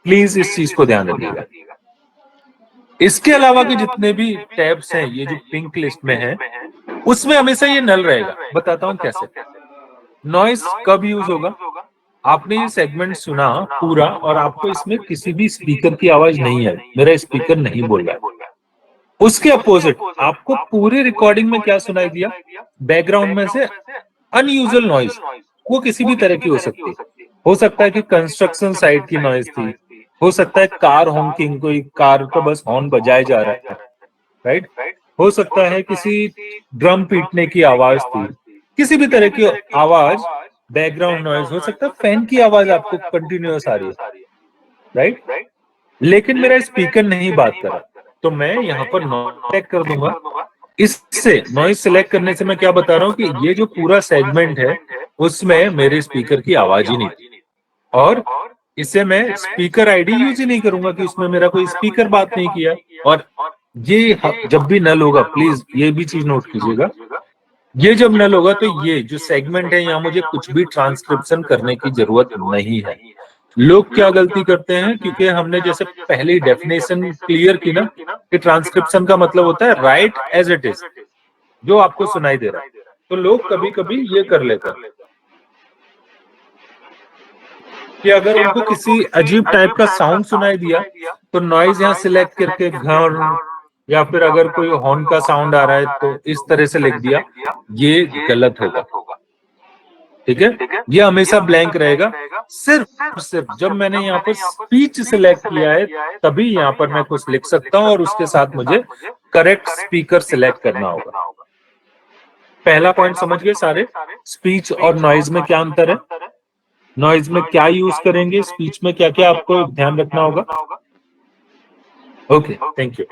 प्लीज इस चीज को ध्यान रखिएगा। इसके अलावा के जितने भी टैब्स हैं, ये जो पिंक लिस्ट में है, उसमें हमेशा ये नल रहेगा। बताता हूं कैसे। नॉइस कब यूज होगा? आपने ये सेगमेंट सुना पूरा और आपको इसमें किसी भी स्पीकर की आवाज नहीं है, मेरा स्पीकर नहीं बोल रहा है। उसके अपोजिट आपको पूरे रिकॉर्डिंग में क्या सुनाई दिया? बैकग्राउंड में से अनयूजुअल नॉइज, वो किसी भी तरह की हो सकती है। हो सकता है कि कंस्ट्रक्शन साइट की नॉइज थी, हो सकता है कार हॉन्किंग, कोई कार का बस हॉर्न बजाया जा रहा है, राइट? हो सकता है किसी ड्रम पीटने की आवाज थी, किसी भी तरह की आवाज, बैकग्राउंड नॉइज। हो सकता है फैन की आवाज आपको कंटिन्यूअस आ रही है, राइट? लेकिन मेरा स्पीकर नहीं बात कर रहा, तो मैं यहाँ पर नॉइज सेलेक्ट कर दूंगा। इससे नॉइज सेलेक्ट करने से मैं क्या बता रहा हूँ कि ये जो पूरा सेगमेंट है उसमें मेरे स्पीकर की आवाज ही नहीं थी। और इससे मैं स्पीकर आईडी यूज ही नहीं करूंगा कि उसमें मेरा कोई स्पीकर बात नहीं किया। और ये जब भी नल होगा, प्लीज ये भी चीज नोट कीजिएगा, ये जब नल होगा तो ये जो सेगमेंट है यहाँ मुझे कुछ भी ट्रांसक्रिप्शन करने की जरूरत नहीं है। लोग क्या गलती करते हैं, क्योंकि हमने जैसे पहले डेफिनेशन क्लियर की ना कि ट्रांसक्रिप्शन का मतलब होता है राइट एज इट इज, जो आपको सुनाई दे रहा है। तो लोग कभी कभी ये कर लेते हैं कि अगर उनको किसी अजीब टाइप का साउंड सुनाई दिया तो नॉइज यहाँ सिलेक्ट करके घर, या फिर अगर कोई हॉर्न का साउंड आ रहा है तो इस तरह से लिख दिया, ये गलत होगा। ठीक है, ये हमेशा ब्लैंक रहेगा। सिर्फ सिर्फ जब मैंने यहाँ पर स्पीच सिलेक्ट किया है तभी यहाँ पर मैं कुछ लिख सकता हूँ और उसके साथ मुझे करेक्ट स्पीकर सिलेक्ट करना होगा। पहला पॉइंट समझ गए सारे? स्पीच और नॉइज में क्या अंतर है, नॉइज में क्या यूज करेंगे, स्पीच में क्या क्या आपको ध्यान रखना होगा। Okay, thank you.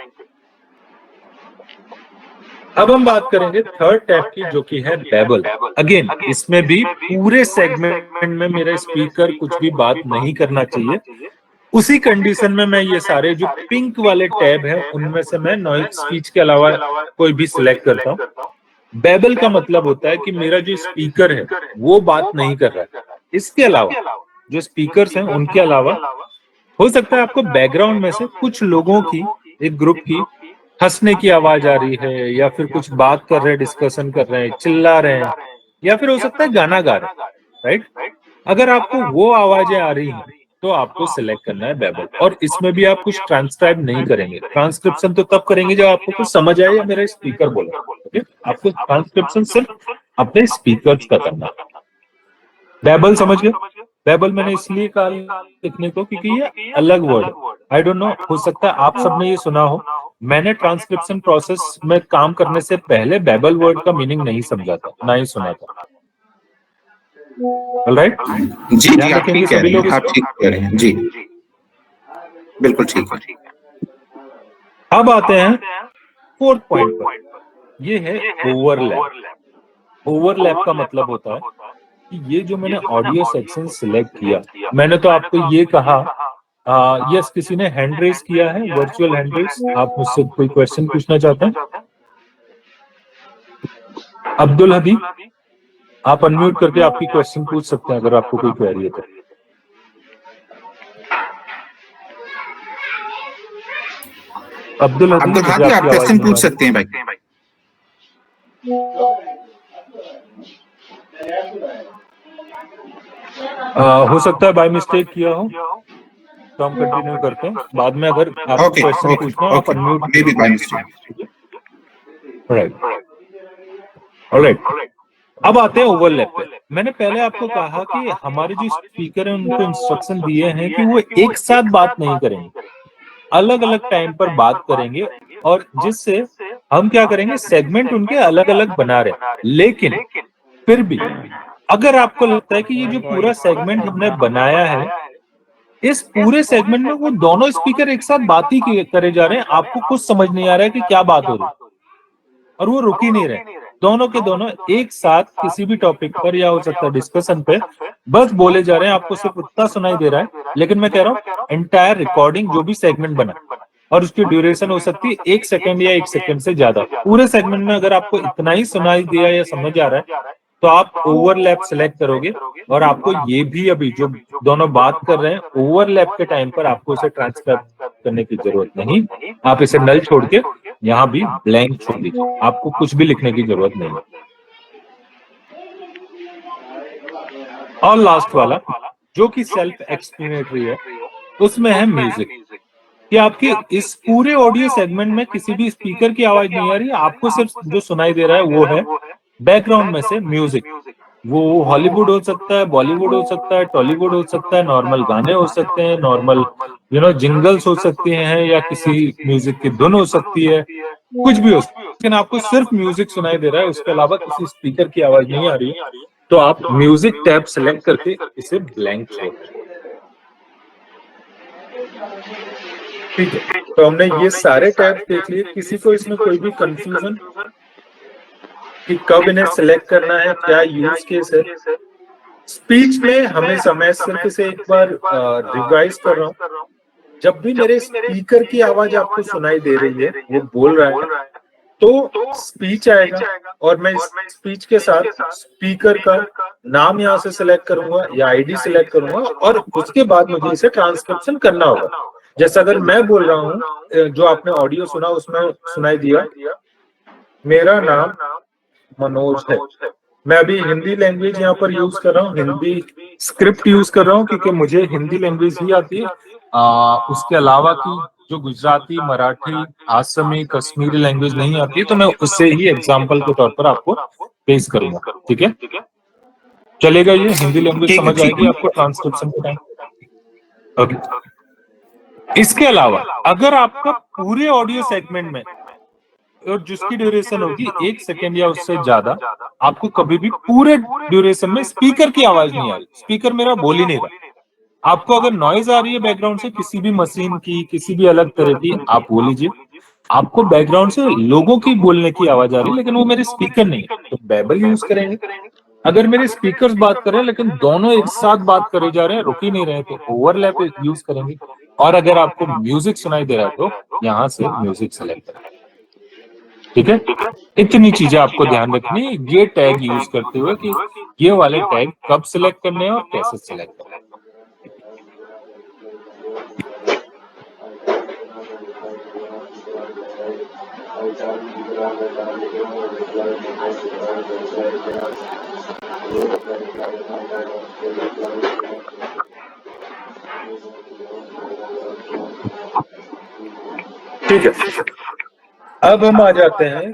अब हम बात करेंगे थर्ड टैब की, जो कि है बेबल। अगेन इसमें भी पूरे सेगमेंट में मेरा स्पीकर कुछ भी बात नहीं करना चाहिए। उसी कंडीशन में मैं ये सारे जो पिंक वाले टैब हैं उनमें से मैं नॉइज स्पीच के अलावा कोई भी सिलेक्ट करता हूँ। बेबल का मतलब होता है कि मेरा जो स्पीकर है वो बात नहीं कर रहा है, इसके अलावा जो स्पीकर्स हैं उनके अलावा हो सकता है आपको बैकग्राउंड में से कुछ लोगों की, एक ग्रुप की हंसने की आवाज आ रही है, या फिर कुछ बात कर रहे हैं, डिस्कशन कर रहे हैं, चिल्ला रहे हैं, या फिर हो सकता है गाना गा रहे हैं, राइट। अगर आपको वो आवाजें आ रही हैं तो आपको सिलेक्ट करना है बेबल। और इसमें भी आप कुछ ट्रांसक्राइब नहीं करेंगे, ट्रांसक्रिप्शन तो तब करेंगे जब आपको कुछ समझ आए या मेरा स्पीकर बोला। ओके, आपको ट्रांसक्रिप्शन सिर्फ अपने स्पीकर का करना। बेबल समझ गए? बेबल मैंने इसलिए कहा लिखने को क्योंकि ये अलग वर्ड, आई डोंट नो, हो सकता है आप सबने ये सुना हो। मैंने ट्रांसक्रिप्शन प्रोसेस में काम करने से पहले बेबल वर्ड का मीनिंग नहीं समझा था, ना ही सुना था। ऑलराइट, जी जी, आप ठीक कह रहे हैं, आप ठीक कह रहे हैं जी, बिल्कुल ठीक है। अब आते हैं फोर्थ पॉइंट पर, ये है ओवरलैप। ओवरलैप का मतलब होता है कि ये जो मैंने ऑडियो सेक्शन सिलेक्ट किया, मैंने तो आपको ये कहा, यस किसी ने हैंड रेज किया है, वर्चुअल हैंड रेज। आप मुझसे कोई क्वेश्चन पूछना चाहते हैं? अब्दुल हदीब, आप अनम्यूट करके आपकी क्वेश्चन पूछ सकते हैं अगर आपको कोई क्वेरी है तो। अब्दुल हदीब, आप क्वेश्चन पूछ सकते हैं भाई। हो सकता है बाय मिस्टेक किया हो तो हम कंटिन्यू करते हैं, बाद में अगर आपको क्वेश्चन पूछना हो आप अनम्यूट। ऑलराइट, अब आते हैं ओवरलैप पे। मैंने पहले आपको कहा कि हमारे जो स्पीकर हैं उनको इंस्ट्रक्शन दिए हैं कि वो एक साथ बात नहीं करेंगे, अलग अलग टाइम पर बात करेंगे, और जिससे हम क्या करेंगे, सेगमेंट उनके अलग अलग बना रहे। लेकिन फिर भी अगर आपको लगता है कि ये जो पूरा सेगमेंट हमने बनाया है, इस पूरे सेगमेंट में वो दोनों स्पीकर एक साथ बात ही करे जा रहे हैं, आपको कुछ समझ नहीं आ रहा है कि क्या बात हो रही है, और वो रुक ही नहीं रहे, दोनों के दोनों एक साथ किसी भी टॉपिक पर या हो सकता है डिस्कशन पे बस बोले जा रहे हैं, आपको सिर्फ उतना सुनाई दे रहा है। लेकिन मैं कह रहा हूँ एंटायर रिकॉर्डिंग जो भी सेगमेंट बना, और उसकी ड्यूरेशन हो सकती है 1 सेकंड या 1 सेकंड से ज्यादा, पूरे सेगमेंट में अगर आपको इतना ही सुनाई दिया या समझ आ रहा है तो आप ओवरलैप सिलेक्ट करोगे, और आपको ये भी अभी जो दोनों बात कर रहे हैं ओवरलैप के टाइम पर आपको इसे ट्रांसक्राइब करने की जरूरत नहीं, आप इसे नल छोड़ के यहाँ भी ब्लैंक छोड़ दीजिए, आपको कुछ भी लिखने की जरूरत नहीं है। और लास्ट वाला जो कि सेल्फ एक्सप्लेनेटरी है, उसमें है म्यूजिक, कि आपके इस पूरे ऑडियो सेगमेंट में किसी भी स्पीकर की आवाज नहीं आ रही, आपको सिर्फ जो सुनाई दे रहा है वो है बैकग्राउंड में से म्यूजिक। वो हॉलीवुड हो सकता है, बॉलीवुड हो सकता है, टॉलीवुड हो सकता है, नॉर्मल गाने हो सकते हैं, नॉर्मल जिंगल्स हो सकती हैं, या किसी म्यूजिक की धुन हो सकती है, कुछ भी हो सकता है, लेकिन आपको सिर्फ म्यूजिक सुनाई दे रहा है, उसके अलावा किसी स्पीकर की आवाज नहीं आ रही है, तो आप म्यूजिक टैब सेलेक्ट करके इसे ब्लैंक छोड़ दें। ठीक है, तो हमने ये सारे टैब देख लिए। किसी को इसमें कोई भी कंफ्यूजन कि कब इन्हें सिलेक्ट करना है, क्या यूज केस है? स्पीच में हमेशा, मैं सिर्फ इसे एक बार रिवाइज कर रहा हूँ, जब भी मेरे स्पीकर की आवाज आपको सुनाई दे रही है, वो बोल रहा है, तो स्पीच आएगा और मैं स्पीच के साथ स्पीकर का नाम यहाँ से सिलेक्ट करूंगा या आईडी सिलेक्ट करूंगा, और उसके बाद मुझे इसे ट्रांसक्रिप्शन करना होगा। जैसे अगर मैं बोल रहा हूँ, जो आपने ऑडियो सुना उसमें सुनाई दिया, मेरा नाम मनोज है, मैं अभी हिंदी लैंग्वेज यहाँ पर यूज कर रहा हूँ, हिंदी स्क्रिप्ट यूज कर रहा हूँ क्योंकि मुझे हिंदी लैंग्वेज ही आती है। उसके अलावा की जो गुजराती, मराठी, आसमी, कश्मीरी लैंग्वेज नहीं आती है, तो मैं उससे ही एग्जाम्पल के तौर पर आपको पेश करूंगा। ठीक है, चलेगा? ये हिंदी लैंग्वेज ठीक है, समझ आएगी आपको ट्रांसक्रिप्शन के टाइम? ओके। इसके अलावा अगर आपका पूरे ऑडियो सेगमेंट में, और जिसकी ड्यूरेशन होगी 1 सेकेंड या उससे ज्यादा, आपको कभी भी पूरे ड्यूरेशन में स्पीकर की आवाज नहीं आ रही, स्पीकर मेरा बोल ही नहीं रहा, आपको अगर नॉइज आ रही है बैकग्राउंड से किसी भी मशीन की, किसी भी अलग तरह की, आप बोल लीजिए। आपको बैकग्राउंड से लोगों की बोलने की आवाज आ रही है लेकिन वो मेरे स्पीकर नहीं है, तो बैबल यूज करेंगे। अगर मेरे स्पीकर्स बात कर रहे हैं लेकिन दोनों एक साथ बात करे जा रहे हैं, रुक ही नहीं रहे, तो ओवरलैप यूज करेंगे। और अगर आपको म्यूजिक सुनाई दे रहा है तो यहाँ से म्यूजिक सेलेक्ट करें। ठीक है, इतनी चीजें आपको ध्यान रखनी है ये टैग यूज करते हुए कि ये वाले टैग कब सिलेक्ट करने हैं और कैसे सिलेक्ट करने हैं। ठीक है, अब हम आ जाते हैं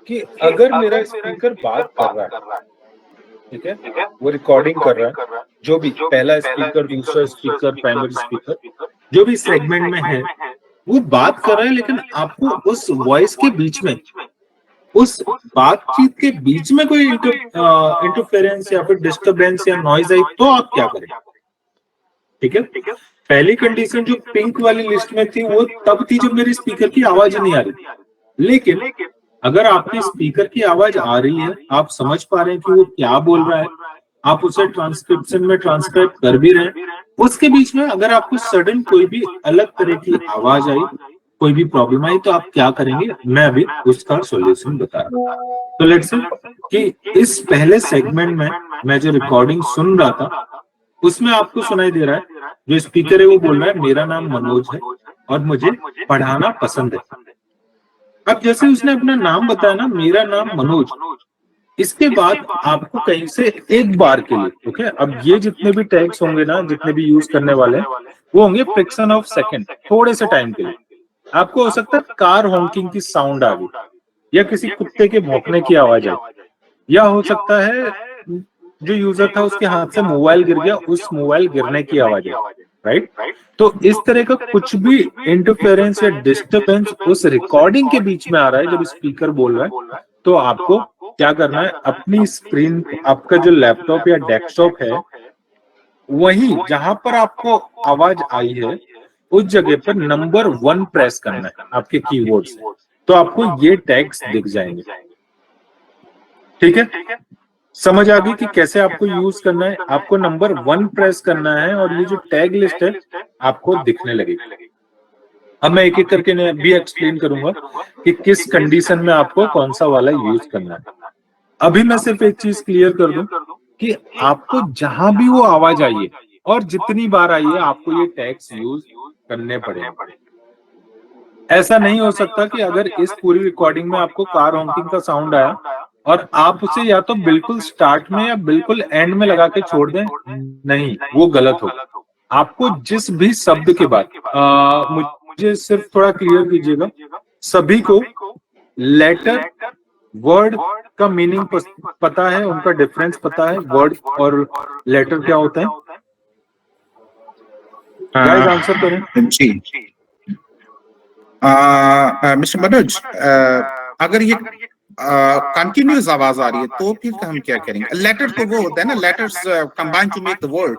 कि अगर मेरा स्पीकर बात कर रहा है, ठीक है, वो रिकॉर्डिंग कर रहा है, जो भी पहला स्पीकर, दूसरा स्पीकर, प्राइमरी स्पीकर, जो भी सेगमेंट में है, वो बात कर रहा है, लेकिन आपको उस वॉइस के बीच में, उस बातचीत के बीच में कोई इंटरफेरेंस या फिर डिस्टरबेंस या नॉइज आई, तो आप क्या करें? ठीक है, पहली कंडीशन जो पिंक वाली लिस्ट में थी वो तब थी जब मेरे स्पीकर की आवाज नहीं आ रही, लेकिन अगर आपके स्पीकर की आवाज आ रही है, आप समझ पा रहे हैं कि वो क्या बोल रहा है, आप उसे ट्रांसक्रिप्शन में ट्रांसक्राइब कर भी रहे हैं, उसके बीच में अगर आपको सडन कोई भी अलग तरह की आवाज आई, कोई भी प्रॉब्लम आई, तो आप क्या करेंगे? मैं अभी उसका सॉल्यूशन बता रहा हूँ। तो लेट्स से कि इस पहले सेगमेंट में मैं जो रिकॉर्डिंग सुन रहा था उसमें आपको सुनाई दे रहा है, जो स्पीकर है वो बोल रहा है मेरा नाम मनोज है और मुझे पढ़ाना पसंद है। अब जैसे उसने अपना नाम बताया ना, मेरा नाम मनोज, इसके बाद आपको कहीं से एक बार के लिए, ओके, अब ये जितने भी टैग्स होंगे ना, जितने भी यूज करने वाले, वो होंगे फ्रिक्शन ऑफ सेकंड, थोड़े से टाइम के लिए। आपको हो सकता है कार हॉन्किंग की साउंड आ गई, या किसी कुत्ते के भौंकने की आवाज आई, या हो सकता है जो यूजर था उसके हाथ से मोबाइल गिर गया, उस मोबाइल गिरने की आवाज आई, राइट? तो इस तरह का कुछ भी इंटरफेरेंस या डिस्टरबेंस उस रिकॉर्डिंग के बीच में आ रहा है जब स्पीकर बोल रहा है, तो आपको क्या करना है? अपनी स्क्रीन, आपका जो लैपटॉप या डेस्कटॉप है, वही जहां पर आपको आवाज आई है उस जगह पर नंबर 1 प्रेस करना है आपके कीबोर्ड से, तो आपको ये टैग्स दिख जाएंगे। ठीक है, समझ आ गई कि कैसे आपको यूज करना है? आपको नंबर 1 प्रेस करना है और ये जो टैग लिस्ट है आपको दिखने लगेगी। अब मैं एक एक करके भी एक्सप्लेन करूंगा कि किस कंडीशन में आपको कौन सा वाला यूज करना है। अभी मैं सिर्फ एक चीज क्लियर कर दूं कि आपको जहां भी वो आवाज आई है और जितनी बार आई है, आपको ये टैग्स यूज करने पड़ेंगे। ऐसा नहीं हो सकता कि अगर इस पूरी रिकॉर्डिंग में आपको कार हॉन्किंग का साउंड आया और आप उसे या तो बिल्कुल स्टार्ट में या बिल्कुल एंड में लगा के छोड़ दें, नहीं, वो गलत होगा। आपको जिस भी शब्द के बाद, मुझे सिर्फ थोड़ा क्लियर कीजिएगा, सभी को लेटर, वर्ड का मीनिंग पता है, उनका डिफरेंस पता है, वर्ड और लेटर क्या होता है? गाइस आंसर करें। जी, मिस्टर मनोज, अगर ये कंटिन्यूस आवाज आ रही है तो फिर हम क्या करेंगे? लेटर तो वो होता है ना, letters combine to make the word,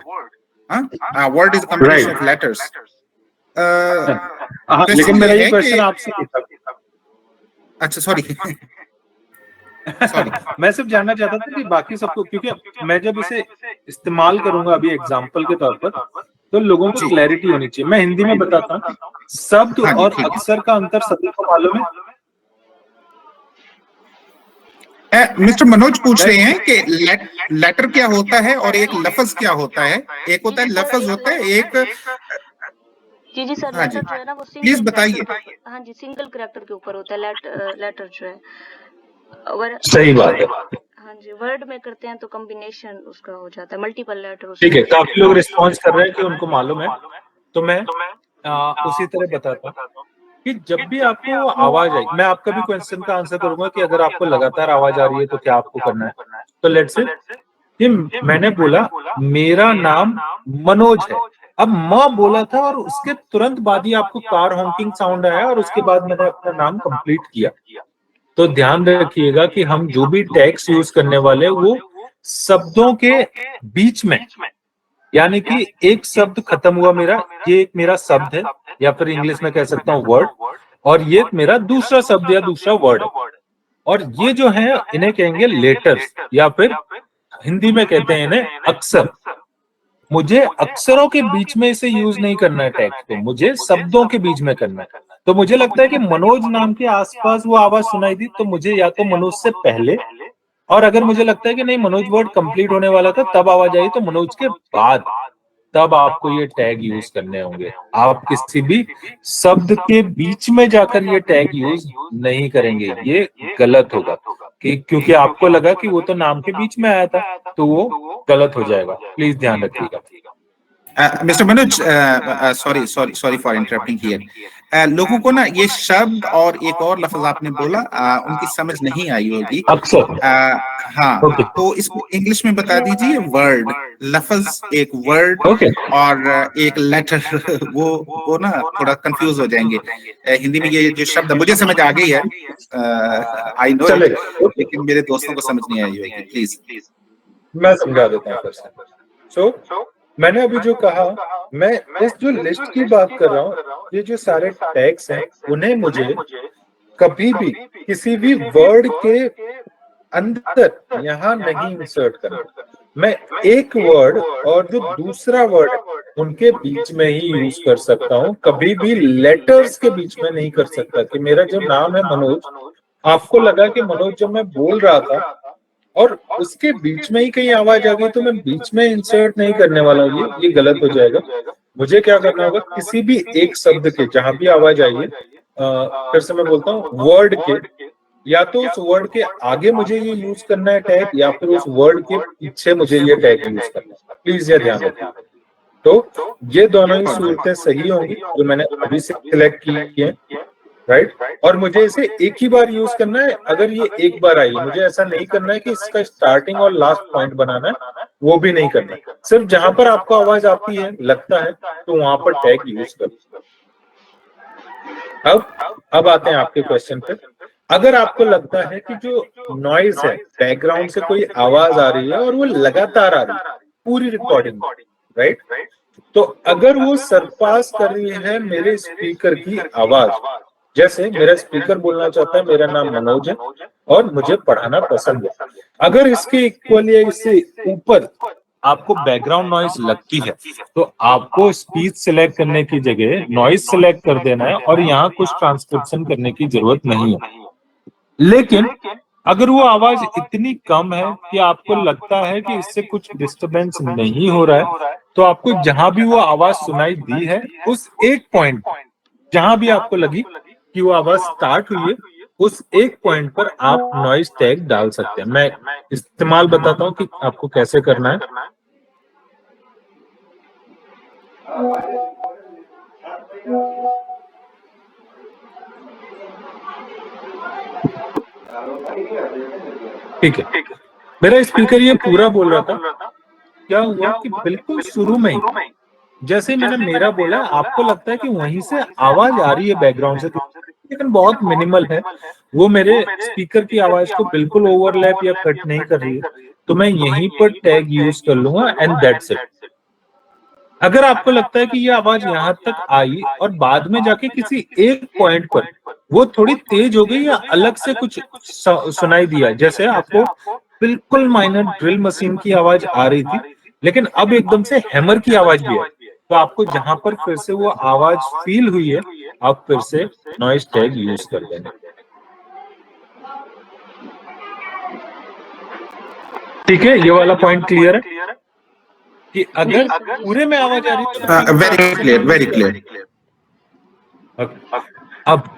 word is combination of letters. लेकिन मेरा ये क्वेश्चन आपसे, अच्छा सॉरी सॉरी, मैं सिर्फ जानना चाहता था कि बाकी सबको, क्योंकि मैं जब इसे इस्तेमाल करूंगा अभी एग्जांपल के तौर पर, तो लोगों को क्लैरिटी होनी चाहिए। मैं हिंदी में बताता हूँ, शब्द और अक्षर का अंतर सभी को मालूम है? मिस्टर मनोज पूछ रहे हैं कि लेटर क्या होता है और एक लफ्ज क्या होता है? एक होता है लफ्ज होता है, एक जी सर, लेटर जो है ना वो प्लीज बताइए। हाँ जी, सिंगल कैरेक्टर के ऊपर होता है लेटर जो है। अगर सही बात है। हाँ जी, वर्ड में करते हैं तो कॉम्बिनेशन उसका हो जाता है, मल्टीपल लेटर। ठीक है, काफी लोग रिस्पॉन्स कर रहे हैं कि उनको मालूम है, तो मैं उसी तरह बताता हूँ कि जब भी आपको आवाज आई, मैं आपका भी क्वेश्चन का आंसर करूंगा कि अगर आपको लगातार आवाज आ रही है तो क्या आपको करना है। तो लेट्स से कि मैंने बोला मेरा नाम मनोज है, अब माँ बोला था और उसके तुरंत बाद ही आपको कार हॉकिंग साउंड आया और उसके बाद मैंने अपना नाम कंप्लीट किया। तो ध्यान रखिएगा कि हम जो भी टैग्स यूज करने वाले वो शब्दों के बीच में, यानी कि एक शब्द खत्म हुआ मेरा, ये एक मेरा शब्द है या फिर इंग्लिश में कह सकता हूँ वर्ड, और ये मेरा दूसरा शब्द या दूसरा वर्ड है, और ये जो है इन्हें कहेंगे लेटर्स या फिर हिंदी में कहते हैं इन्हें अक्षर। मुझे अक्षरों के बीच में इसे यूज नहीं करना है टैग को, मुझे शब्दों के बीच में करना है। तो मुझे लगता है कि मनोज नाम के आसपास वो आवाज सुनाई दी, तो मुझे या तो मनोज से पहले, और अगर मुझे लगता है कि नहीं मनोज वर्ड कंप्लीट होने वाला था तब आवाज आई, तो मनोज के बाद तब आपको ये टैग यूज करने होंगे। आप किसी भी शब्द के बीच में जाकर ये टैग यूज नहीं करेंगे, ये गलत होगा कि क्योंकि आपको लगा कि वो तो नाम के बीच में आया था, तो वो गलत हो जाएगा। प्लीज ध्यान रखिएगा। Mister Manoj, sorry for interrupting here. लोगों को ना ये शब्द और एक और लफ्ज आपने बोला उनकी समझ नहीं आई होगी अक्सर। हाँ, तो इसको इंग्लिश में बता दीजिए। वर्ड, लफ्ज, एक वर्ड और एक लेटर वो ना थोड़ा कंफ्यूज हो जाएंगे। हिंदी में ये जो शब्द मुझे समझ आ गई है, आई नो, लेकिन मेरे दोस्तों को समझ नहीं आई होगी। प्लीज मैं समझा देता हूँ। सो मैंने अभी जो कहा, मैं इस जो लिस्ट की बात कर रहा हूँ, ये जो सारे टैग्स हैं उन्हें मुझे कभी भी किसी भी वर्ड के अंदर यहाँ नहीं इंसर्ट करना। मैं एक वर्ड और जो दूसरा वर्ड है उनके बीच में ही यूज कर सकता हूँ, कभी भी लेटर्स के बीच में नहीं कर सकता। कि मेरा जो नाम है मनोज, आपको लगा कि मनोज जब मैं बोल रहा था और उसके बीच में ही कहीं आवाज आ गई तो मैं बीच में इंसर्ट नहीं करने वाला हूँ, ये गलत हो जाएगा। मुझे क्या करना होगा, किसी भी एक शब्द के जहां भी आवाज आई है, फिर से मैं बोलता हूँ, वर्ड के या तो उस वर्ड के आगे मुझे ये यूज करना है टैग, या फिर उस वर्ड के पीछे मुझे ये टैग यूज करना है। प्लीज ये ध्यान रखिए। तो ये दोनों ही सूरतें सही होंगी जो मैंने अभी से सिलेक्ट की है, राइट। और मुझे इसे एक ही बार यूज करना है। अगर ये एक बार आई, मुझे ऐसा नहीं करना है कि इसका स्टार्टिंग और लास्ट पॉइंट बनाना है, वो भी नहीं करना है। सिर्फ जहां पर आपको आवाज आती है, लगता है, तो वहां पर टैग यूज करो। अब आते हैं आपके क्वेश्चन पे। अगर आपको लगता है कि जो नॉइज है, बैकग्राउंड से कोई आवाज आ रही है और वो लगातार आ रही है पूरी रिकॉर्डिंग में, राइट, तो अगर वो सरपास कर रही है मेरे स्पीकर की आवाज, जैसे मेरा स्पीकर बोलना चाहता है मेरा नाम मनोज है और मुझे पढ़ाना पसंद है, अगर इसके इक्वल या इससे ऊपर आपको बैकग्राउंड नॉइज लगती है, तो आपको स्पीच सिलेक्ट करने की जगह नॉइज सिलेक्ट कर देना है और यहाँ कुछ ट्रांसक्रिप्शन करने की जरूरत नहीं है। लेकिन अगर वो आवाज इतनी कम है कि आपको लगता है कि इससे कुछ डिस्टरबेंस नहीं हो रहा है, तो आपको जहां भी वो आवाज सुनाई दी है, उस एक पॉइंट जहां भी आपको लगी कि वो आवाज स्टार्ट हुई है, उस एक पॉइंट पर आप नॉइज टैग डाल सकते हैं। मैं इस्तेमाल बताता हूं कि आपको कैसे करना है। ठीक है, मेरा स्पीकर ये पूरा बोल रहा था। क्या हुआ कि बिल्कुल शुरू में ही जैसे मैंने मेरा बोला, आपको लगता है कि वहीं से आवाज आ रही है बैकग्राउंड से, लेकिन बहुत मिनिमल है, वो मेरे स्पीकर की आवाज को बिल्कुल ओवरलैप या कट नहीं कर रही है, तो मैं यहीं पर टैग यूज कर लूंगा एंड दैट्स इट। अगर आपको लगता है कि ये आवाज यहाँ तक आई और बाद में जाके किसी एक पॉइंट पर वो थोड़ी तेज हो गई या अलग से कुछ सुनाई दिया, जैसे आपको बिल्कुल माइनर ड्रिल मशीन की आवाज आ रही थी लेकिन अब एकदम से हैमर की आवाज भी आई, तो आपको जहां पर फिर से वो आवाज फील हुई है, आप फिर से नॉइज टैग यूज कर लेना। ठीक है, ये वाला पॉइंट क्लियर है कि अगर पूरे में आवाज आ रही है। Very clear, very clear. अब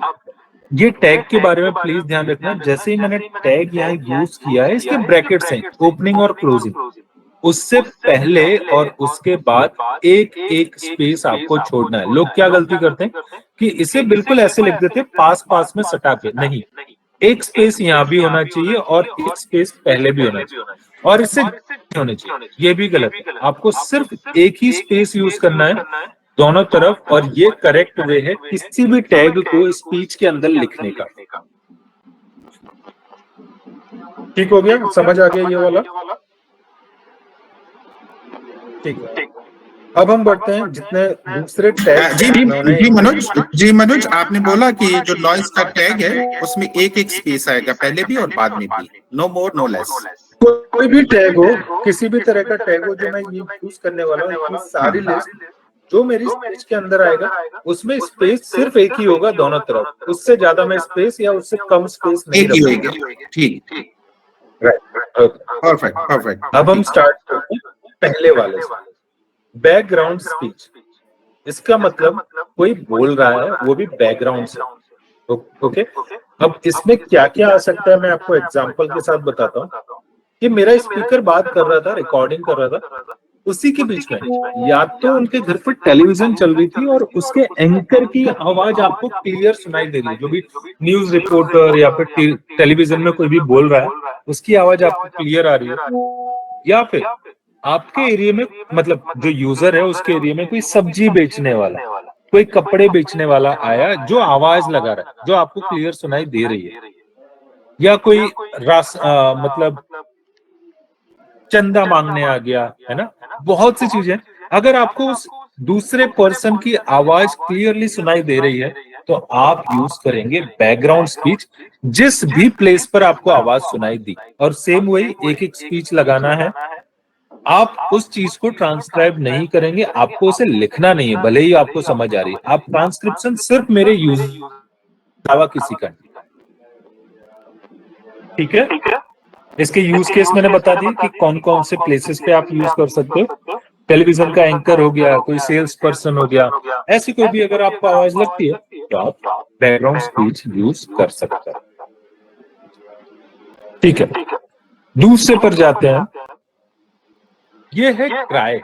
ये टैग के बारे में प्लीज ध्यान रखना, जैसे ही मैंने टैग यहाँ यूज किया है, इसके ब्रैकेट्स हैं ओपनिंग और क्लोजिंग, उससे पहले और उसके बाद एक एक स्पेस आपको छोड़ना है। लोग क्या गलती करते हैं कि इसे बिल्कुल ऐसे लिख देते हैं पास पास में सटा के, नहीं, एक स्पेस यहाँ भी होना चाहिए और एक स्पेस पहले भी होना चाहिए, और इससे होने चाहिए, ये भी गलत है। आपको सिर्फ एक ही स्पेस यूज करना है दोनों तरफ, और ये करेक्ट वे है किसी भी टैग को स्पीच के अंदर लिखने का। ठीक हो गया, समझ आ गया ये वाला? ठीक है, अब हम बढ़ते हैं जितने दूसरे टैग जी मनोज, आपने बोला कि जो नॉइज का टैग है उसमें एक एक स्पेस आएगा, पहले भी और बाद में भी, नो मोर नो लेस। कोई भी टैग हो, किसी भी तरह का टैग हो जो मैं यूज करने वाला हूँ, इतनी सारी लिस्ट जो मेरी स्पीच के अंदर आएगा उसमें स्पेस सिर्फ एक ही होगा दोनों तरफ, उससे ज्यादा मैं स्पेस या उससे कम स्पेस नहीं रखूंगा। ठीक, परफेक्ट। अब हम स्टार्ट करते हैं पहले वाले से, बैकग्राउंड स्पीच। इसका मतलब कोई बोल रहा है वो भी बैकग्राउंड से, ओके। अब इसमें क्या क्या आ सकता है मैं आपको एग्जांपल के साथ बताता हूँ कि मेरा स्पीकर बात कर रहा था, रिकॉर्डिंग कर रहा था, उसी के बीच में या तो उनके घर पर टेलीविजन चल रही थी और उसके एंकर की आवाज आपको क्लियर सुनाई दे रही है, जो भी न्यूज रिपोर्टर या फिर टेलीविजन में कोई भी बोल रहा है उसकी आवाज आपको क्लियर आ रही है, या फिर आपके एरिया में, मतलब जो यूजर है उसके एरिया में कोई सब्जी बेचने वाला, कोई कपड़े बेचने वाला आया जो आवाज लगा रहा है जो आपको क्लियर सुनाई दे रही है, या कोई मतलब चंदा मांगने आ गया, है ना, बहुत सी चीजें। अगर आपको उस दूसरे पर्सन की आवाज क्लियरली सुनाई दे रही है तो आप यूज करेंगे बैकग्राउंड स्पीच, जिस भी प्लेस पर आपको आवाज सुनाई दी, और सेम वही एक एक स्पीच लगाना है। आप उस चीज को ट्रांसक्राइब नहीं करेंगे, आपको उसे लिखना नहीं है, भले ही आपको समझ आ रही है। आप ट्रांसक्रिप्शन सिर्फ मेरे यूज अलावा किसी का, ठीक है। इसके यूज केस मैंने बता दिए कि कौन कौन से प्लेसेस पे आप यूज कर सकते हो। टेलीविजन का एंकर हो गया, कोई सेल्स पर्सन हो गया, ऐसी कोई भी अगर आपको आवाज लगती है तो आप बैकग्राउंड स्पीच यूज कर सकते हैं, ठीक है। दूसरे पर जाते हैं, ये है क्राई।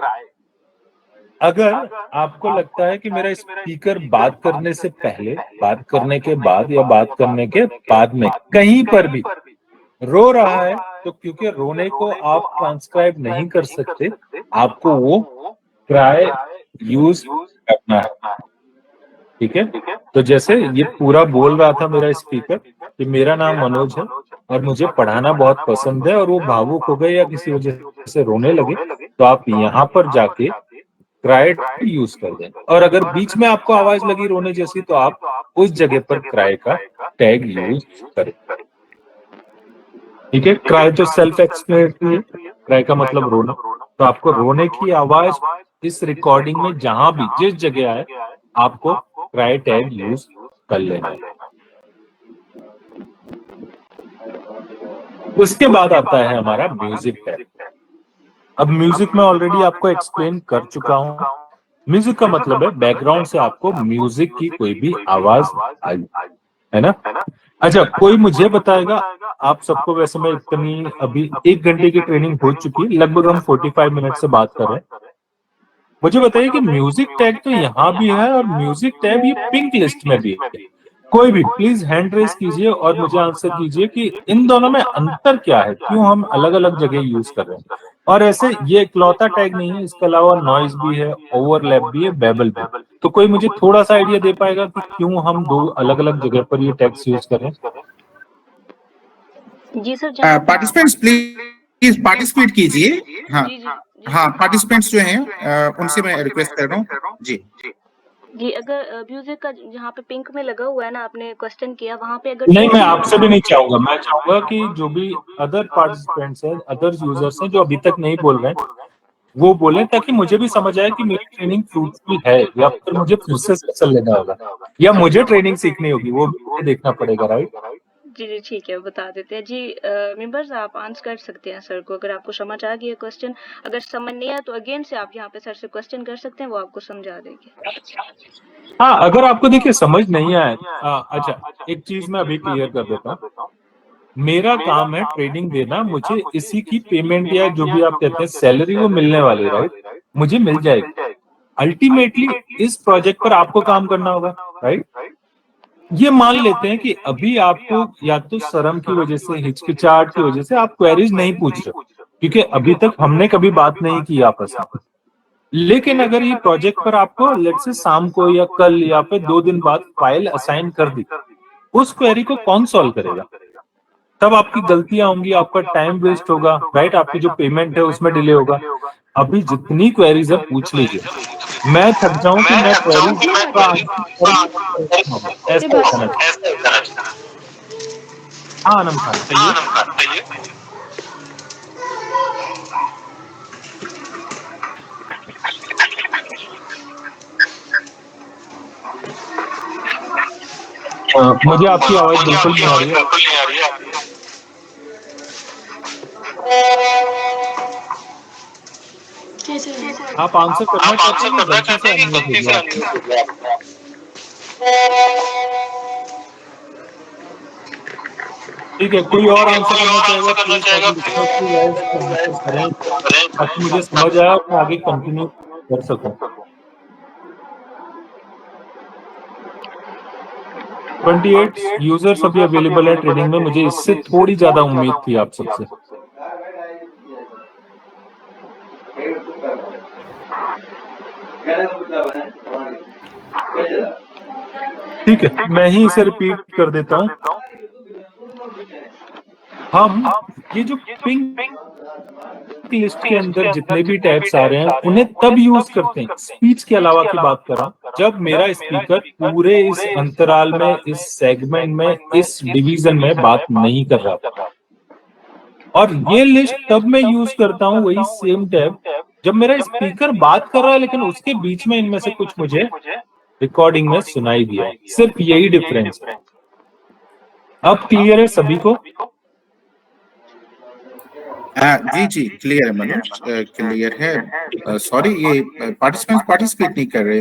अगर आपको लगता है कि मेरा स्पीकर बात करने से पहले, बात करने के बाद या बात करने के बाद में कहीं पर भी रो रहा है, तो क्योंकि रोने को आप ट्रांसक्राइब नहीं कर सकते, आपको वो क्राई यूज करना है, ठीक है। तो जैसे ये पूरा बोल रहा था मेरा स्पीकर कि मेरा नाम मनोज है और मुझे पढ़ाना बहुत पसंद है, और वो भावुक हो गए या किसी वजह से रोने लगे, तो आप यहाँ पर जाके क्राई यूज कर दें। और अगर बीच में आपको आवाज लगी रोने जैसी तो आप उस जगह पर क्राई का टैग यूज करें, ठीक है। क्राई तो सेल्फ एक्सप्लेनेटरी है, क्राई का मतलब रोना, तो आपको रोने की आवाज इस रिकॉर्डिंग में जहां भी जिस जगह आए आपको क्राई टैग यूज कर लेना है। उसके बाद आता है हमारा म्यूजिक टैग। अब म्यूजिक में ऑलरेडी आपको एक्सप्लेन कर चुका हूं। म्यूजिक का मतलब है बैकग्राउंड से आपको म्यूजिक की कोई भी आवाज आई, है ना। अच्छा, कोई मुझे बताएगा, आप सबको वैसे मैं इतनी अभी 1 घंटे की ट्रेनिंग हो चुकी है, लगभग हम 45 मिनट से बात कर रहे हैं। मुझे बताइए कि म्यूजिक टैग तो यहाँ भी है और म्यूजिक टैग ये पिंक लिस्ट में भी है। कोई भी प्लीज हैंड रेस कीजिए और मुझे आंसर कीजिए कि इन दोनों में अंतर क्या है, क्यों हम अलग अलग जगह यूज कर रहे हैं। और ऐसे ये इकलौता टैग नहीं है, इसके अलावा नॉइज भी है, ओवरलैप भी है, बेबल भी है। तो कोई मुझे थोड़ा सा आइडिया दे पाएगा कि क्यों हम दो अलग अलग जगह पर ये टैग्स यूज कर रहे हैं? जी सर, जहाँ पार्टिसिपेंट्स प्लीज पार्टिसिपेट कीजिए। हाँ हाँ, पार्टिसिपेंट्स जो हैं उनसे मैं रिक्वेस्ट कर रहा हूँ जी। जी, अगर म्यूजिक का जहाँ पे पिंक में लगा हुआ है ना, आपने क्वेश्चन किया वहाँ पे अगर नहीं, मैं आपसे भी नहीं चाहूंगा, मैं चाहूंगा कि जो भी अदर पार्टिसिपेंट्स हैं, अदर यूजर्स हैं जो अभी तक नहीं बोल रहे हैं, वो बोले, ताकि मुझे भी समझ आए कि मेरी ट्रेनिंग फ्रूटफुल है या फिर मुझे फिर से सेशन लेना होगा या मुझे ट्रेनिंग सीखनी होगी, वो भी मुझे देखना पड़ेगा, राइट। जी ठीक है, बता देते हैं जी। मेंबर्स आप आंसर कर सकते हैं सर को, अगर आपको समझ आ गया क्वेश्चन। अगर समझ नहीं आया तो अगेन से आप यहाँ पे सर से क्वेश्चन कर सकते हैं, वो आपको समझा देंगे। हाँ, अगर आपको देखिए समझ नहीं आए, अच्छा एक चीज मैं अभी क्लियर कर देता हूँ। मेरा काम है ट्रेनिंग देना, मुझे इसी की पेमेंट या जो भी आप कहते हैं सैलरी वो मिलने वाली, राइट? मुझे मिल जाएगी। अल्टीमेटली इस प्रोजेक्ट पर आपको काम करना होगा, राइट? ये मान लेते हैं कि अभी आपको या तो शर्म की वजह से, हिचकिचाहट की वजह से आप क्वेरीज नहीं पूछ रहे, क्योंकि अभी तक हमने कभी बात नहीं की आपस में। लेकिन अगर ये प्रोजेक्ट पर आपको लेट्स से शाम को या कल या फिर 2 दिन बाद फाइल असाइन कर दी, उस क्वेरी को कौन सॉल्व करेगा? तब आपकी गलतियां होंगी, आपका टाइम वेस्ट होगा, राइट? आपकी जो पेमेंट है उसमें डिले होगा। अभी जितनी क्वेरीज है पूछ लीजिए, मैं थक जाऊं कि मैं क्वेरीज का ऐसा होना चाहिए। हाँ आनंद खान कहिए। मुझे आपकी आवाज बिल्कुल नहीं आ रही है। आप आंसर करना चाहते हैं कि गलती से अनम्यूट हो गया? ठीक है, कोई और आंसर करना चाहेगा प्लीज करें, ताकि मुझे समझ आया और मैं आगे कंटिन्यू कर सकूं। 28 यूजर्स अभी अवेलेबल है ट्रेनिंग में, मुझे इससे थोड़ी ज्यादा उम्मीद थी आप सबसे। ठीक है, मैं ही इसे रिपीट कर देता हूं। हम ये जो पिंक लिस्ट के अंदर जितने भी टैब्स आ रहे हैं उन्हें तब यूज करते हैं, स्पीच के अलावा की बात कर रहा हूं, जब मेरा स्पीकर पूरे इस अंतराल में, इस सेगमेंट में, इस डिवीजन में बात नहीं कर रहा था। और ये लिस्ट तब मैं यूज करता हूं, वही सेम टैब, जब मेरा स्पीकर बात कर रहा है लेकिन उसके बीच में इनमें से कुछ मुझे रिकॉर्डिंग में सुनाई दिया। सिर्फ यही डिफरेंस है। अब क्लियर है सभी को? जी क्लियर है मनोज, क्लियर है। सॉरी, ये पार्टिसिपेट नहीं कर रहे।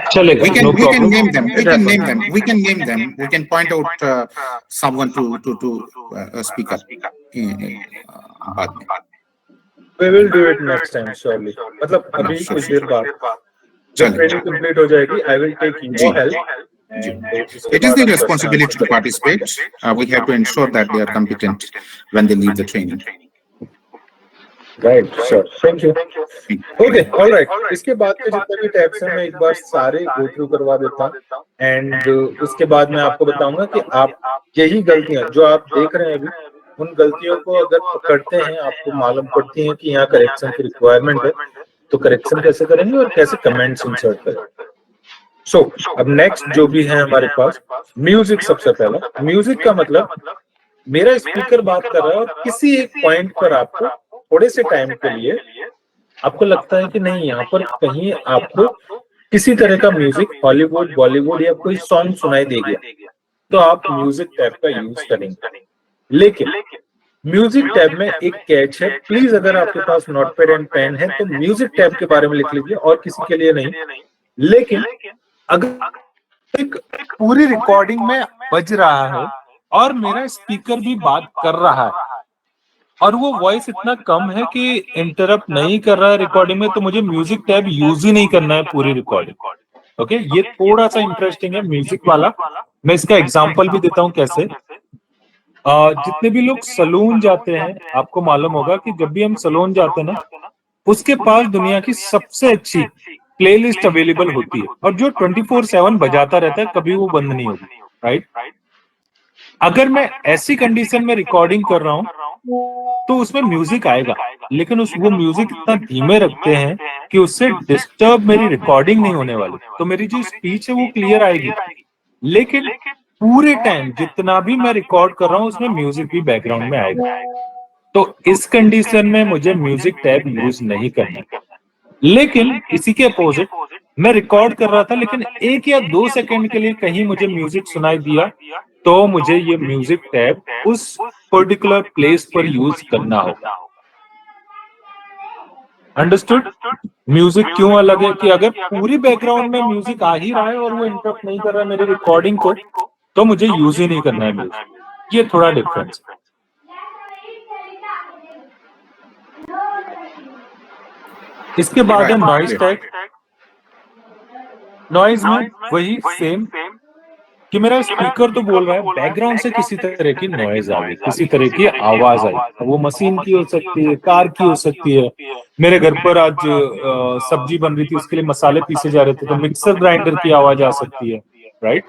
चलेगा, we can no problem. name them. We can name them. We can point out someone to speak up. बाद में। We will do it next time surely. मतलब अभी कुछ देर बाद जब ट्रेनिंग कंप्लीट हो जाएगी, I will take your help. It is their responsibility to participate. We have to ensure that they are competent when they leave the training. Right, sure. Thank you. Okay, all right. इसके बाद के जितने भी tabs हैं मैं एक बार सारे go through करवा देता हूँ, एंड उसके बाद मैं आपको बताऊंगा कि आप यही गलतियां जो आप देख रहे हैं अभी, उन गलतियों को अगर पकड़ते हैं, आपको मालूम पड़ती है कि यहाँ करेक्शन की रिक्वायरमेंट है, तो करेक्शन कैसे करेंगे और कैसे कमेंट्स इंसर्ट करेंगे। सो अब नेक्स्ट जो भी है हमारे पास, म्यूजिक। सबसे पहला म्यूजिक का मतलब मेरा स्पीकर बात कर रहा है और किसी एक पॉइंट पर आपको थोड़े से टाइम के लिए आपको लगता है कि नहीं, यहाँ पर कहीं आपको किसी तरह का म्यूजिक, हॉलीवुड, बॉलीवुड या कोई सॉन्ग सुनाई दे गया, तो आप म्यूजिक टैब का यूज करेंगे। लेकिन म्यूजिक टैब में एक कैच है, प्लीज अगर आपके पास नोटपैड एंड पेन है तो म्यूजिक टैब के बारे में लिख लीजिए और किसी के लिए नहीं। लेकिन अगर एक पूरी रिकॉर्डिंग में बज रहा है और मेरा स्पीकर भी बात कर रहा है और वो वॉइस इतना कम है कि इंटरप्ट नहीं कर रहा है रिकॉर्डिंग में, तो मुझे म्यूजिक टैब यूज ही नहीं करना है पूरी रिकॉर्डिंग। ओके, ये थोड़ा सा इंटरेस्टिंग है म्यूजिक वाला। मैं इसका एग्जांपल भी देता हूं कैसे। जितने भी लोग सलून जाते हैं, आपको मालूम होगा कि जब भी हम सलून जाते हैं ना, उसके पास दुनिया की सबसे अच्छी प्लेलिस्ट अवेलेबल होती है और जो 24/7 बजाता रहता है, कभी वो बंद नहीं होगी, राइट? अगर मैं ऐसी कंडीशन में रिकॉर्डिंग कर रहा हूं तो उसमें म्यूजिक आएगा, लेकिन वो म्यूजिक इतना धीमे रखते हैं कि उससे डिस्टर्ब मेरी रिकॉर्डिंग नहीं होने वाली, तो मेरी जो स्पीच है वो क्लियर आएगी। लेकिन पूरे टाइम जितना भी मैं रिकॉर्ड कर रहा हूं उसमें म्यूजिक भी बैकग्राउंड में आएगा, तो इस कंडीशन में मुझे म्यूजिक टैब यूज नहीं करना। लेकिन इसी के अपोजिट, मैं रिकॉर्ड कर रहा था लेकिन 1 या 2 सेकंड के लिए कहीं मुझे म्यूजिक सुनाई दिया, तो मुझे ये म्यूजिक टैब उस पर्टिकुलर प्लेस पर यूज करना होगा। अंडरस्टूड? म्यूजिक क्यों अलग है कि अगर पूरी बैकग्राउंड में म्यूजिक आ ही रहा है और वो इंटरप्ट नहीं कर रहा है मेरी रिकॉर्डिंग को, तो मुझे यूज ही नहीं करना है म्यूजिक। ये थोड़ा डिफरेंस है। इसके बाद है नॉइज टैग। नॉइज में वही सेम कि मेरा स्पीकर तो बोल रहा है, बैकग्राउंड से किसी तरह की नॉइज आ गई, किसी तरह की आवाज आई। वो मशीन की हो सकती है, कार की हो सकती है। मेरे घर पर आज सब्जी बन रही थी, उसके लिए मसाले पीसे जा रहे थे, तो मिक्सर ग्राइंडर की आवाज आ सकती है, राइट?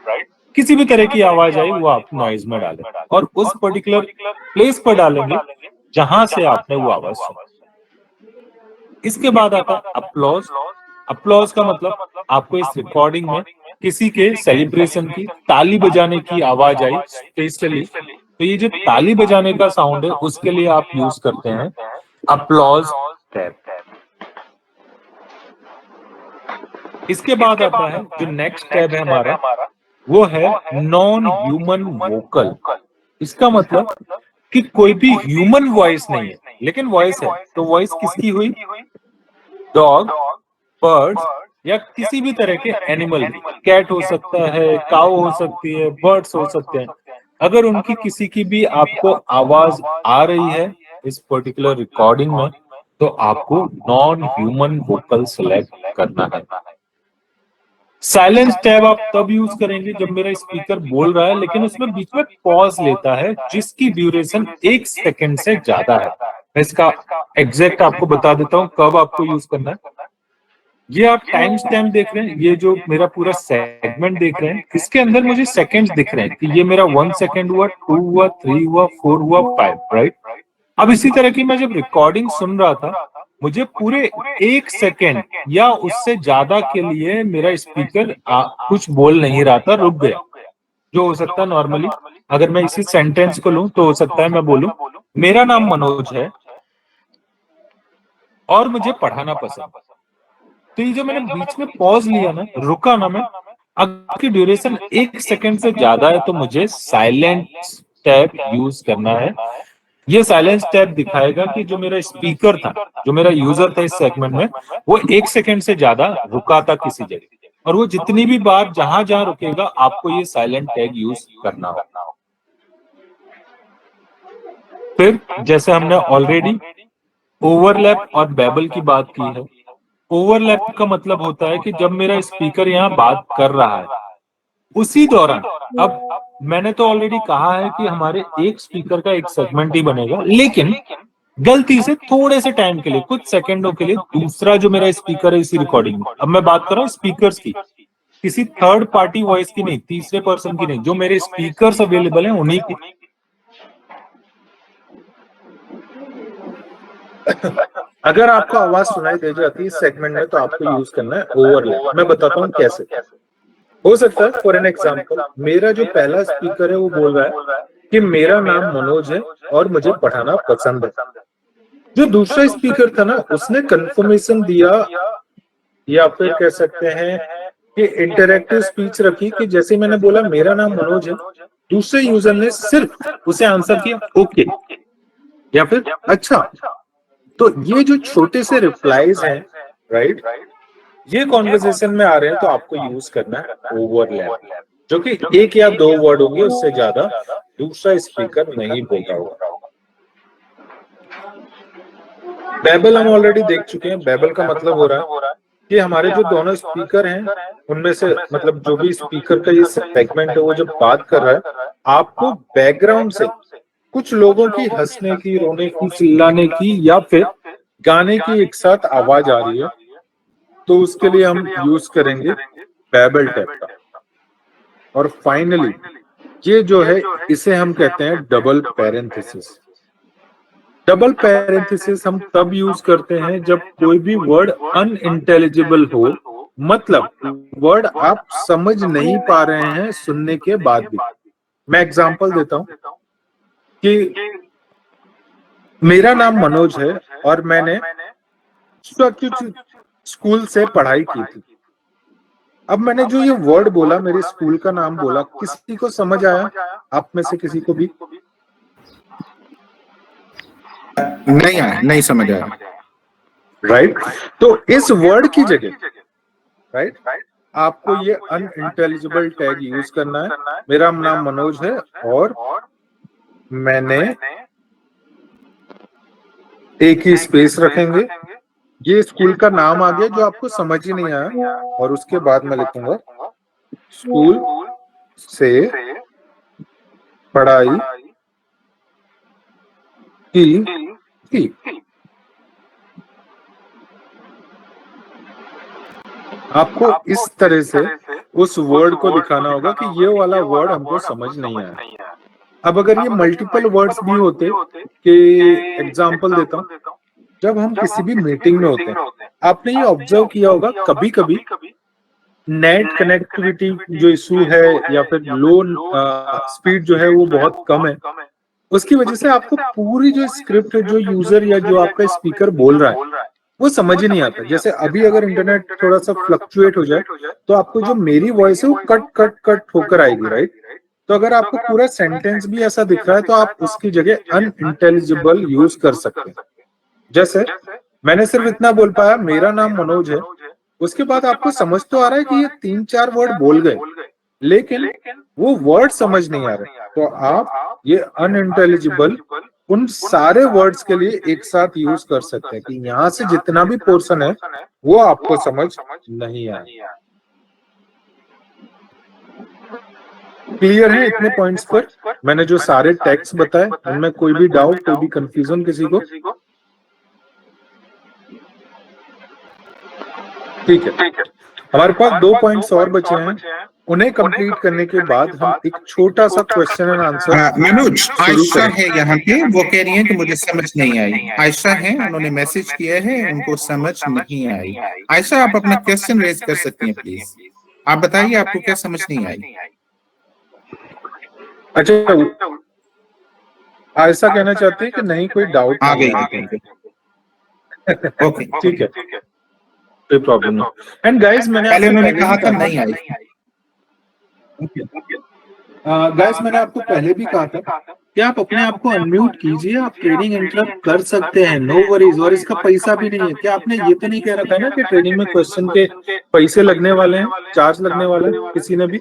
किसी भी तरह की आवाज आई वो आप नॉइज में डालें और उस पर्टिकुलर प्लेस पर डालेंगे जहां से आपने वो आवाज सुनी। इसके बाद आता है अपलॉज। अपलॉज का मतलब आपको इस रिकॉर्डिंग में किसी के सेलिब्रेशन की ताली बजाने की आवाज आई स्पेशली, तो ये जो ताली बजाने का साउंड है उसके लिए आप यूज करते हैं अपलॉज टैब। इसके बाद आता है जो नेक्स्ट टैब है हमारा, वो है नॉन ह्यूमन वोकल। इसका मतलब कि कोई भी ह्यूमन वॉइस नहीं है, लेकिन वॉइस है। तो वॉइस किसकी हुई? डॉग, बर्ड्स या किसी भी तरह के एनिमल की। कैट हो सकता है, काऊ हो सकती है, बर्ड्स हो सकते हैं। अगर उनकी किसी की भी आपको आवाज आ रही है इस पर्टिकुलर रिकॉर्डिंग में, तो आपको नॉन ह्यूमन वोकल सेलेक्ट करना है। साइलेंस टैब आप तब यूज करेंगे जब मेरा स्पीकर बोल रहा है लेकिन उसमें बीच में पॉज लेता है जिसकी ड्यूरेशन 1 सेकंड से ज्यादा है। मैं इसका एग्जैक्ट आपको बता देता हूं कब आपको यूज करना है। ये आप टाइम स्टैम्प देख रहे हैं, ये जो मेरा पूरा सेगमेंट देख रहे हैं, इसके अंदर मुझे सेकंड्स दिख रहे हैं कि ये मेरा 1 सेकंड हुआ, 2 हुआ, 3 हुआ, 4 हुआ, 5, राइट? अब इसी तरह की मैं जब रिकॉर्डिंग सुन रहा था, मुझे पूरे 1 सेकंड या उससे ज्यादा के लिए मेरा स्पीकर कुछ बोल नहीं रहा था, रुक गया। जो हो सकता है नॉर्मली, अगर मैं इसी सेंटेंस को लूं तो हो सकता है मैं बोलूं, मेरा नाम मनोज है और मुझे पढ़ाना पसंद। तो ये जो मैंने बीच में पॉज लिया ना, रुका ना मैं, अगर की ड्यूरेशन 1 सेकंड से ज्यादा है तो मुझे साइलेंट टैब यूज करना है। ये साइलेंस टैब दिखाएगा कि जो मेरा स्पीकर था, जो मेरा यूजर था इस सेगमेंट में, वो 1 सेकंड से ज्यादा रुका था किसी जगह, और वो जितनी भी बार जहां जहां रुकेगा आपको ये साइलेंट टैग यूज करना होगा। फिर जैसे हमने ऑलरेडी ओवरलैप और बेबल की बात की है। ओवरलैप का मतलब होता है कि जब मेरा स्पीकर यहाँ बात कर रहा है उसी दौरान, अब मैंने तो ऑलरेडी कहा है कि हमारे एक स्पीकर का एक सेगमेंट ही बनेगा, लेकिन गलती से थोड़े से टाइम के लिए, कुछ सेकंडों के लिए, दूसरा जो मेरा स्पीकर है इसी रिकॉर्डिंग में, अब मैं बात कर रहा हूँ स्पीकर्स की, किसी थर्ड पार्टी वॉइस की नहीं, तीसरे पर्सन की नहीं, जो मेरे स्पीकर्स अवेलेबल हैं उन्हीं की। अगर आपको आवाज सुनाई दे जाती है इस सेगमेंट में तो आपको यूज करना है ओवरलैप। मैं बताता हूँ कैसे। हो सकता है फॉर एन एग्जाम्पल मेरा जो पहला स्पीकर है वो बोल रहा है कि मेरा नाम मनोज है और मुझे पढ़ाना पसंद है। जो दूसरा स्पीकर था ना, उसने कंफर्मेशन दिया या फिर कह सकते हैं कि इंटरैक्टिव स्पीच रखी कि जैसे मैंने बोला मेरा नाम मनोज है, दूसरे यूजर ने सिर्फ उसे आंसर किया ओके या फिर अच्छा। तो ये जो छोटे से रिप्लाईज हैं, राइट, ये कॉन्वर्सेशन में आ रहे हैं तो आपको यूज करना है ओवरलैप, जो कि 1 या 2 वर्ड होंगे, उससे ज्यादा दूसरा स्पीकर नहीं बोल रहा होगा। बेबल हम ऑलरेडी देख चुके हैं। बेबल का मतलब हो रहा है कि हमारे जो दोनों स्पीकर हैं उनमें से, मतलब जो भी स्पीकर का ये सेगमेंट है वो जब बात कर रहा है, आपको बैकग्राउंड से कुछ लोगों की हंसने की, रोने की, चिल्लाने की या फिर गाने की एक साथ आवाज आ रही है, तो उसके लिए हम यूज करेंगे बेबल टैब का। और फाइनली ये जो है इसे हम कहते हैं डबल पैरेंथेसिस। डबल पैरेंथेसिस हम तब यूज करते हैं जब कोई भी वर्ड अनइंटेलिजिबल हो, मतलब वर्ड आप समझ नहीं पा रहे हैं सुनने के बाद भी। मैं एग्जांपल देता हूं कि मेरा नाम मनोज है और मैंने स्कूल से पढ़ाई की थी। अब मैंने जो ये वर्ड बोला, मेरे स्कूल का नाम बोला, किसी को समझ आया? आप में से किसी को भी? नहीं आया, नहीं समझ आया। राइट। तो इस वर्ड की जगह राइट आपको ये अनइंटेलिजिबल टैग यूज करना है। मेरा नाम मनोज है और मैंने, एक ही स्पेस रखेंगे, ये स्कूल का नाम आ गया जो आपको समझ ही नहीं आया, और उसके बाद मैं लिखूंगा स्कूल से पढ़ाई की। आपको इस तरह से उस वर्ड को दिखाना होगा कि ये वाला वर्ड हमको समझ नहीं आया। अब अगर ये मल्टीपल वर्ड्स भी होते, कि एग्जांपल देता हूं, जब हम किसी भी मीटिंग में होते हैं, आपने ये ऑब्जर्व किया होगा कभी कभी नेट कनेक्टिविटी जो इशू है या फिर लो स्पीड जो है वो बहुत कम है, उसकी वजह से आपको पूरी जो स्क्रिप्ट जो यूजर या जो आपका स्पीकर बोल रहा है वो समझ ही नहीं आता। जैसे अभी अगर इंटरनेट थोड़ा सा फ्लक्चुएट हो जाए तो आपको जो मेरी वॉइस है वो कट कट कट होकर आएगी, राइट। तो अगर आपको पूरा सेंटेंस भी ऐसा दिख रहा है तो आप उसकी जगह अनइंटेलिजिबल यूज कर सकते हैं। जैसे मैंने सिर्फ इतना बोल पाया मेरा नाम मनोज है, उसके बाद आपको समझ तो आ रहा है कि ये 3-4 वर्ड बोल गए, लेकिन वो वर्ड समझ नहीं आ रहे, तो आप ये अनइंटेलिजिबल उन सारे वर्ड्स के लिए एक साथ यूज कर सकते हैं कि यहाँ से जितना भी पोर्शन है वो आपको समझ नहीं आया। क्लियर है इतने पॉइंट्स पर? मैंने जो सारे टेक्स्ट बताए उनमें कोई भी डाउट, कोई भी कंफ्यूजन किसी को? ठीक है, हमारे पास 2 पॉइंट्स और बचे हैं, उन्हें कंप्लीट करने के बाद हम एक छोटा सा question and answer. Manoj, Ayesha है यहाँ पे, वो कह रही है कि मुझे समझ नहीं आई। आयशा है, उन्होंने मैसेज किया है, उनको समझ नहीं आई। आयशा, आप अपना क्वेश्चन रेज कर सकती हैं प्लीज। आप बताइए आपको क्या समझ नहीं आई। अच्छा, आयशा कहना चाहते हैं कि नहीं कोई डाउट आ गई। ओके ठीक है, कोई प्रॉब्लम नहीं। एंड गाइस पहले उन्होंने कहा था नहीं आई। गाइस मैंने आपको पहले भी कहा था कि आप अपने आप को अनम्यूट कीजिए, आप ट्रेनिंग इंटरप्ट कर सकते हैं, नो वरीज, और इसका पैसा भी नहीं है। क्या आपने ये तो नहीं कह रखा है ना कि ट्रेनिंग में क्वेश्चन के पैसे लगने वाले हैं, चार्ज लगने वाला है किसी ने भी?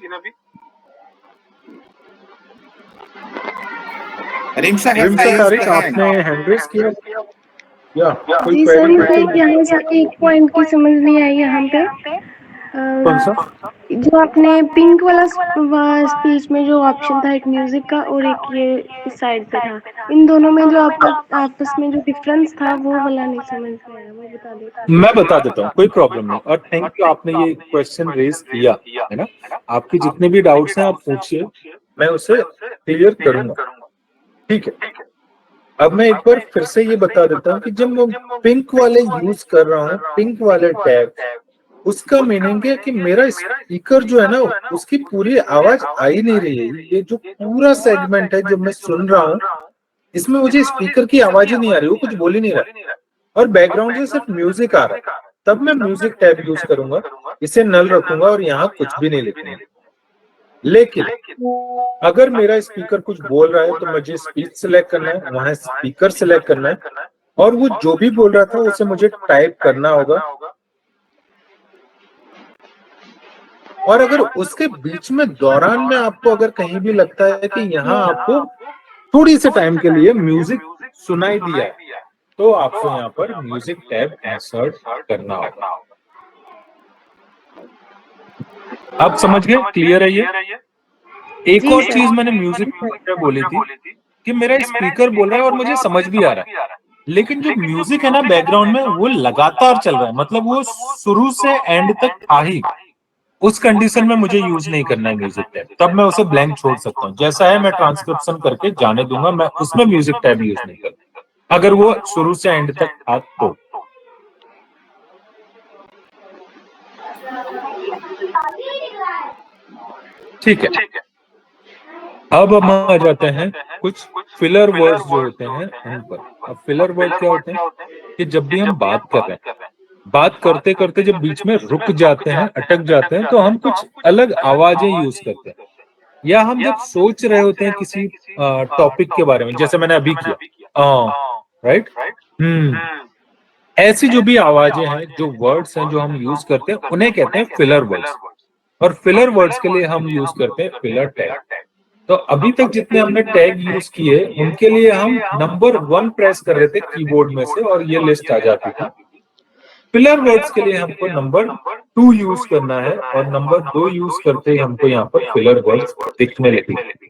रिमशा तारिक, आपने हैंड रेज किया या कोई जी सर, मुझे यहाँ से एक पॉइंट की समझ नहीं आई यहाँ पे। कौन सा? जो आपने पिंक वाला स्पीच में जो ऑप्शन था, एक म्यूजिक का और एक ये इस साइड पे था, इन दोनों में जो आपका आपस में जो डिफरेंस था वो वाला नहीं समझ में आया, वो बता देता। मैं बता देता हूँ, कोई प्रॉब्लम नहीं। और थैंक यू, आपने ये क्वेश्चन रेज किया है ना। आपकी जितने भी डाउट्स हैं आप पूछिए, मैं उसे क्लियर करूंगा, ठीक है। अब मैं एक बार फिर से ये बता देता हूँ कि जब मैं पिंक वाले यूज कर रहा हूँ, पिंक वाले टैग, उसका मीनिंग है कि मेरा स्पीकर जो है ना उसकी पूरी आवाज आ ही नहीं रही है। ये जो पूरा सेगमेंट है जो मैं सुन रहा हूँ, इसमें मुझे स्पीकर की आवाज ही नहीं आ रही, वो कुछ बोल ही नहीं रहा, और बैकग्राउंड से सिर्फ म्यूजिक आ रहा है। तब मैं म्यूजिक टैब यूज करूंगा, इसे नल रखूंगा और यहाँ कुछ भी नहीं लिखूंगा। लेकिन अगर मेरा स्पीकर कुछ बोल रहा है तो मुझे स्पीच सिलेक्ट करना है, वहां स्पीकर सिलेक्ट करना है, और वो जो भी बोल रहा था उसे मुझे टाइप करना होगा। और अगर उसके बीच में दौरान में आपको अगर कहीं भी लगता है कि यहाँ आपको थोड़ी से टाइम के लिए म्यूजिक सुनाई दिया है, तो आपको यहाँ पर म्यूजिक टैब इंसर्ट करना होगा। आप समझ गए? क्लियर है ये? एक और चीज मैंने म्यूजिक में बोली थी कि मेरा स्पीकर बोल रहा है और मुझे समझ भी आ रहा है, लेकिन जो म्यूजिक है ना बैकग्राउंड में वो लगातार चल रहा है, मतलब वो शुरू से एंड तक था ही। उस कंडीशन में मुझे यूज नहीं करना है म्यूजिक टैब, तब मैं उसे ब्लैंक छोड़ सकता हूँ। जैसा है मैं ट्रांसक्रिप्शन करके जाने दूंगा, मैं उसमें म्यूजिक टैब यूज नहीं करता अगर वो शुरू से एंड तक था तो। ठीक है, अब हम आ जाते हैं कुछ फिलर वर्ड्स जो होते हैं उन पर। अब फिलर वर्ड क्या होते हैं कि जब भी हम बात कर रहे हैं, बात करते करते जब बीच में रुक जाते हैं, अटक जाते हैं, तो हम कुछ अलग आवाजें यूज करते हैं, या हम जब सोच रहे होते हैं किसी टॉपिक के बारे में, जैसे मैंने अभी किया राइट, ऐसी जो भी आवाजें हैं, जो वर्ड्स हैं जो हम यूज करते हैं, उन्हें कहते हैं फिलर वर्ड्स। और फिलर वर्ड्स के लिए हम यूज करते हैं फिलर टैग। तो अभी तक जितने हमने टैग यूज किए उनके लिए हम नंबर 1 प्रेस कर रहे थे कीबोर्ड में से और ये लिस्ट आ जाती थी। फिलर वर्ड्स के लिए हमको नंबर 2 यूज करना है और नंबर 2 यूज करते ही हमको यहाँ पर फिलर वर्ड्स दिखने लगेंगे।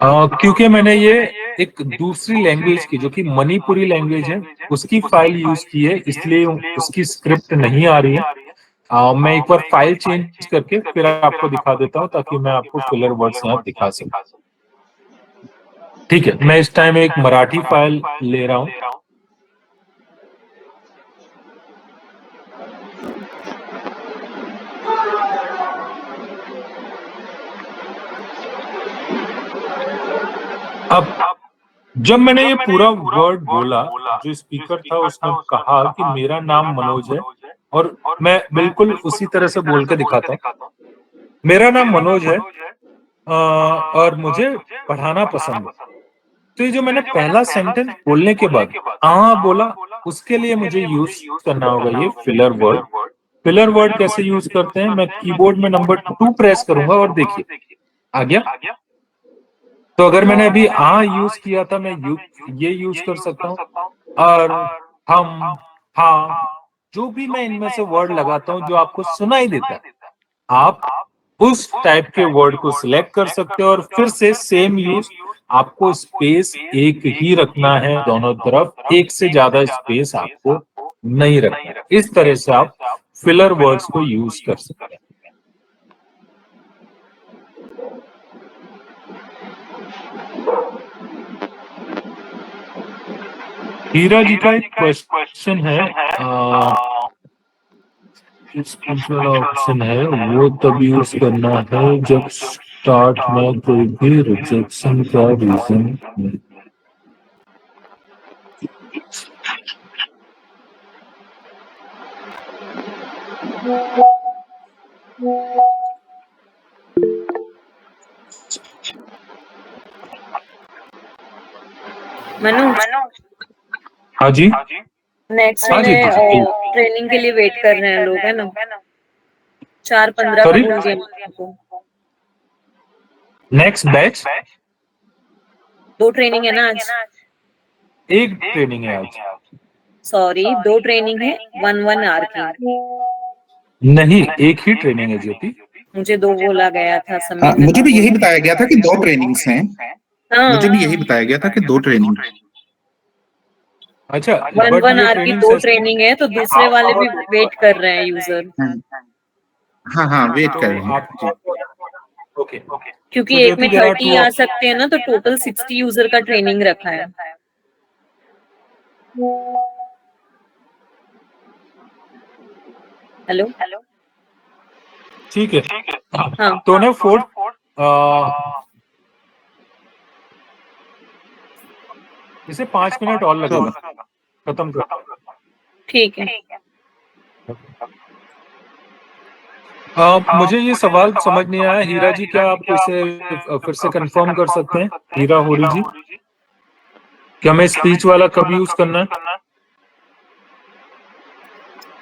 क्योंकि मैंने ये एक दूसरी लैंग्वेज की, जो कि मणिपुरी लैंग्वेज है, उसकी फाइल यूज की है, इसलिए उसकी स्क्रिप्ट नहीं आ रही है। मैं एक बार फाइल चेंज करके फिर आपको दिखा देता हूँ ताकि मैं आपको फिलर वर्ड्स यहाँ दिखा सकूं। ठीक है, मैं इस टाइम एक मराठी फाइल ले रहा हूँ। अब जब मैंने ये पूरा वर्ड बोला, जो स्पीकर था उसने कहा कि मेरा नाम मनोज है, और मैं बिल्कुल उसी तरह से बोल के दिखाता हूँ। मेरा नाम मनोज है और मुझे पढ़ाना पसंद है। तो ये जो मैंने पहला सेंटेंस बोलने के बाद बोला, उसके लिए मुझे यूज करना होगा ये फिलर वर्ड। फिलर वर्ड कैसे यूज करते हैं? मैं कीबोर्ड में नंबर 2 प्रेस करूंगा और देखिए आ गया। तो अगर मैंने अभी यूज किया था, मैं ये यूज कर सकता हूँ। और हम, हाँ, जो भी मैं इनमें से वर्ड लगाता हूँ जो आपको सुनाई देता है, आप उस टाइप के वर्ड को सिलेक्ट कर सकते हो और फिर से सेम यूज। आपको स्पेस एक ही रखना है दोनों तरफ, एक से ज्यादा स्पेस आपको नहीं रखना है। इस तरह से आप फिलर वर्ड्स को यूज कर सकते हैं। हीरा जी का एक क्वेश्चन है, ऑप्शन है वो तब यूज करना है जब स्टार्ट में कोई भी रिजेक्शन का रीजन नहीं। मनु, हाँ जी, नेक्स्ट हाँ जी, में ट्रेनिंग के लिए वेट कर रहे हैं लोग, है ना? 4:15 Sorry? बोल दिया आपको। नेक्स्ट बैच 2 ट्रेनिंग है ना आज? एक ट्रेनिंग है आज। सॉरी, 2 ट्रेनिंग है 1 आवर की। नहीं, एक ही ट्रेनिंग है ज्योति। मुझे 2 बोला गया था समय। मुझे भी यही बताया गया था कि 2 ट्रेनिंग्स हैं। मुझे भी यही बताया गया था कि 2 ट्रेनिंग। अच्छा, 1 आवर की 2 ट्रेनिंग है, तो दूसरे वाले भी वेट कर रहे हैं यूजर। हाँ, वेट कर रहे हैं। ओके, क्योंकि एक में 30 आ सकते हैं ना, तो टोटल 60 यूजर का ट्रेनिंग रखा है। हेलो, ठीक है। हाँ, तो ना 4 इसे 5 मिनट और लगेगा खत्म कर। ठीक है। मुझे ये सवाल समझ नहीं आया, हीरा जी, क्या आप इसे फिर से कंफर्म कर सकते हैं? हीरा होरी जी, क्या मैं स्पीच वाला कब यूज करना है?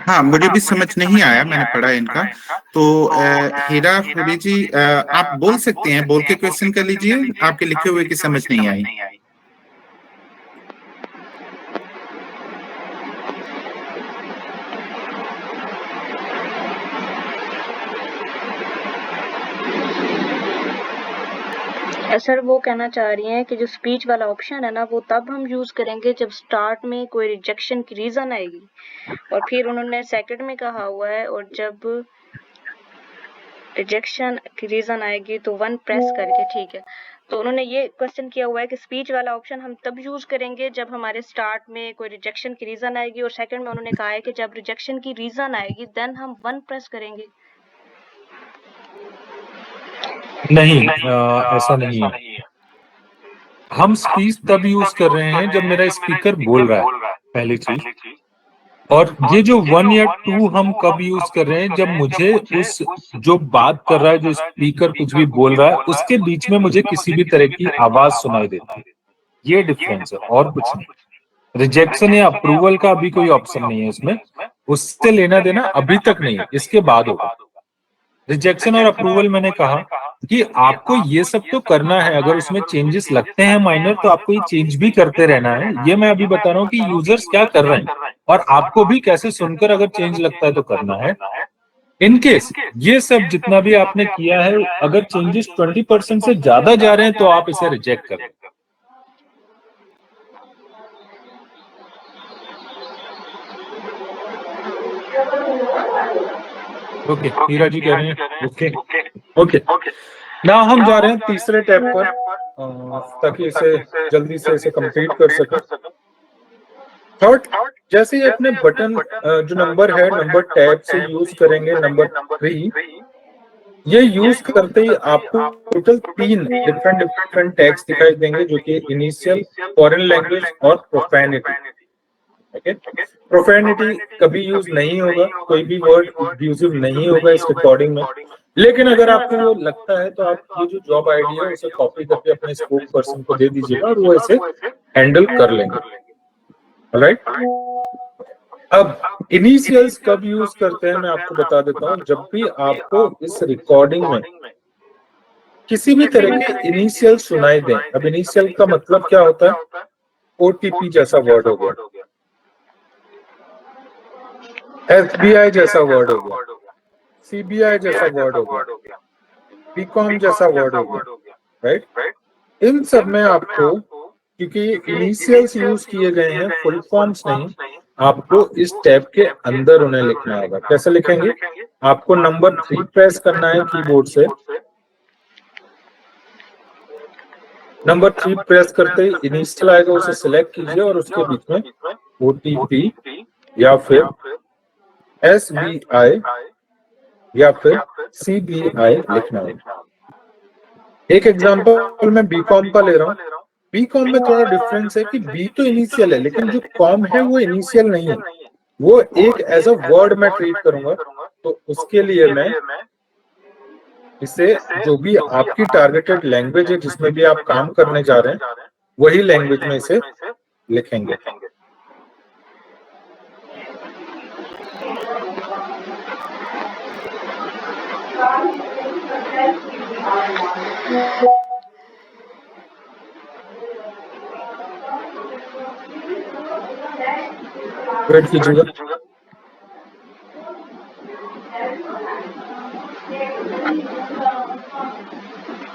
हाँ, मुझे भी समझ नहीं आया, मैंने पढ़ा इनका। तो हीरा होरी जी, आप बोल सकते हैं, बोल के क्वेश्चन कर लीजिए। आपके लिखे हुए की समझ नहीं आई। सर वो कहना चाह रही हैं कि जो स्पीच वाला ऑप्शन है ना, वो तब हम यूज करेंगे जब स्टार्ट में कोई रिजेक्शन की रीजन आएगी, और फिर उन्होंने सेकंड में कहा हुआ है, और जब रिजेक्शन की रीजन आएगी तो 1 प्रेस करके। ठीक है, तो उन्होंने ये क्वेश्चन किया हुआ है कि स्पीच वाला ऑप्शन हम तब यूज करेंगे जब हमारे स्टार्ट में कोई रिजेक्शन की रीजन आएगी, और सेकंड में उन्होंने कहा है कि जब रिजेक्शन की रीजन आएगी देन हम 1 प्रेस करेंगे। नहीं, ऐसा नहीं है। हम स्पीच तब यूज कर रहे हैं जब मेरा स्पीकर बोल रहा है, पहली चीज। और ये जो 1 या 2 हम कब यूज कर रहे हैं? जब मुझे उस जो बात कर रहा है, जो स्पीकर कुछ भी बोल रहा है, उसके बीच में मुझे किसी भी तरह की आवाज सुनाई देती है। ये डिफरेंस है और कुछ नहीं। रिजेक्शन या अप्रूवल का अभी कोई ऑप्शन नहीं है इसमें, उससे लेना देना अभी तक नहीं है, इसके बाद होगा। रिजेक्शन और अप्रूवल मैंने कहा कि आपको ये सब तो करना है, अगर उसमें चेंजेस लगते हैं माइनर तो आपको ये चेंज भी करते रहना है। ये मैं अभी बता रहा हूँ कि यूजर्स क्या कर रहे हैं और आपको भी कैसे सुनकर अगर चेंज लगता है तो करना है। इन केस ये सब जितना भी आपने किया है, अगर चेंजेस 20% से ज्यादा जा रहे हैं तो आप इसे रिजेक्ट कर दें। ओके, हीरा जी कह रहे हैं ओके ओके। ना हम जा रहे हैं तीसरे टैब पर ताकि इसे जल्दी से इसे कंप्लीट कर सकें। थर्ड, जैसे ही अपने बटन जो नंबर है नंबर टैब से यूज करेंगे, नंबर 3, ये यूज करते ही आपको टोटल 3 डिफरेंट टैग्स दिखाई देंगे जो कि इनिशियल, फॉरेन लैंग्वेज और प्रोफैनिटी। ओके, प्रोफैनिटी कभी यूज नहीं होगा, कोई भी वर्ड अब्यूजिव नहीं होगा इस रिकॉर्डिंग में। लेकिन अगर आपको वो लगता है तो आप ये जो जॉब आईडी है उसे कॉपी करके अपने स्पोक पर्सन को दे दीजिएगा और वो इसे हैंडल कर लेंगे। राइट, अब इनिशियल्स कब यूज करते हैं मैं आपको बता देता हूं। जब भी आपको इस रिकॉर्डिंग में किसी भी तरह के इनिशियल सुनाई दें, अब इनिशियल का मतलब क्या होता है, ओटीपी जैसा वर्ड हो गया, एफबीआई जैसा वर्ड हो गया, सीबीआई जैसा वर्ड हो गया, बीकॉम जैसा वर्ड हो गया, राइट। इन सब में आपको, क्योंकि इनिशियल्स यूज किए गए हैं, फुल फॉर्म्स नहीं, आपको इस टैब के अंदर उन्हें लिखना होगा। कैसे लिखेंगे, आपको नंबर 3 प्रेस करना है कीबोर्ड से। नंबर 3 प्रेस करते ही इनिशियल आएगा, उसे सिलेक्ट कीजिए और उसके बीच में ओटीपी या फिर एसबीआई या फिर सीबीआई लिखना होगा। एक एग्जांपल मैं बीकॉम का ले रहा हूँ। बीकॉम में थोड़ा डिफरेंस है कि बी तो इनिशियल है लेकिन जो कॉम है वो इनिशियल नहीं है, वो एक एज अ वर्ड मैं ट्रीट करूंगा। तो उसके लिए मैं इसे, जो भी आपकी टारगेटेड लैंग्वेज है जिसमें भी आप काम करने जा रहे हैं, वही लैंग्वेज में इसे लिखेंगे। वेट कीजिएगा।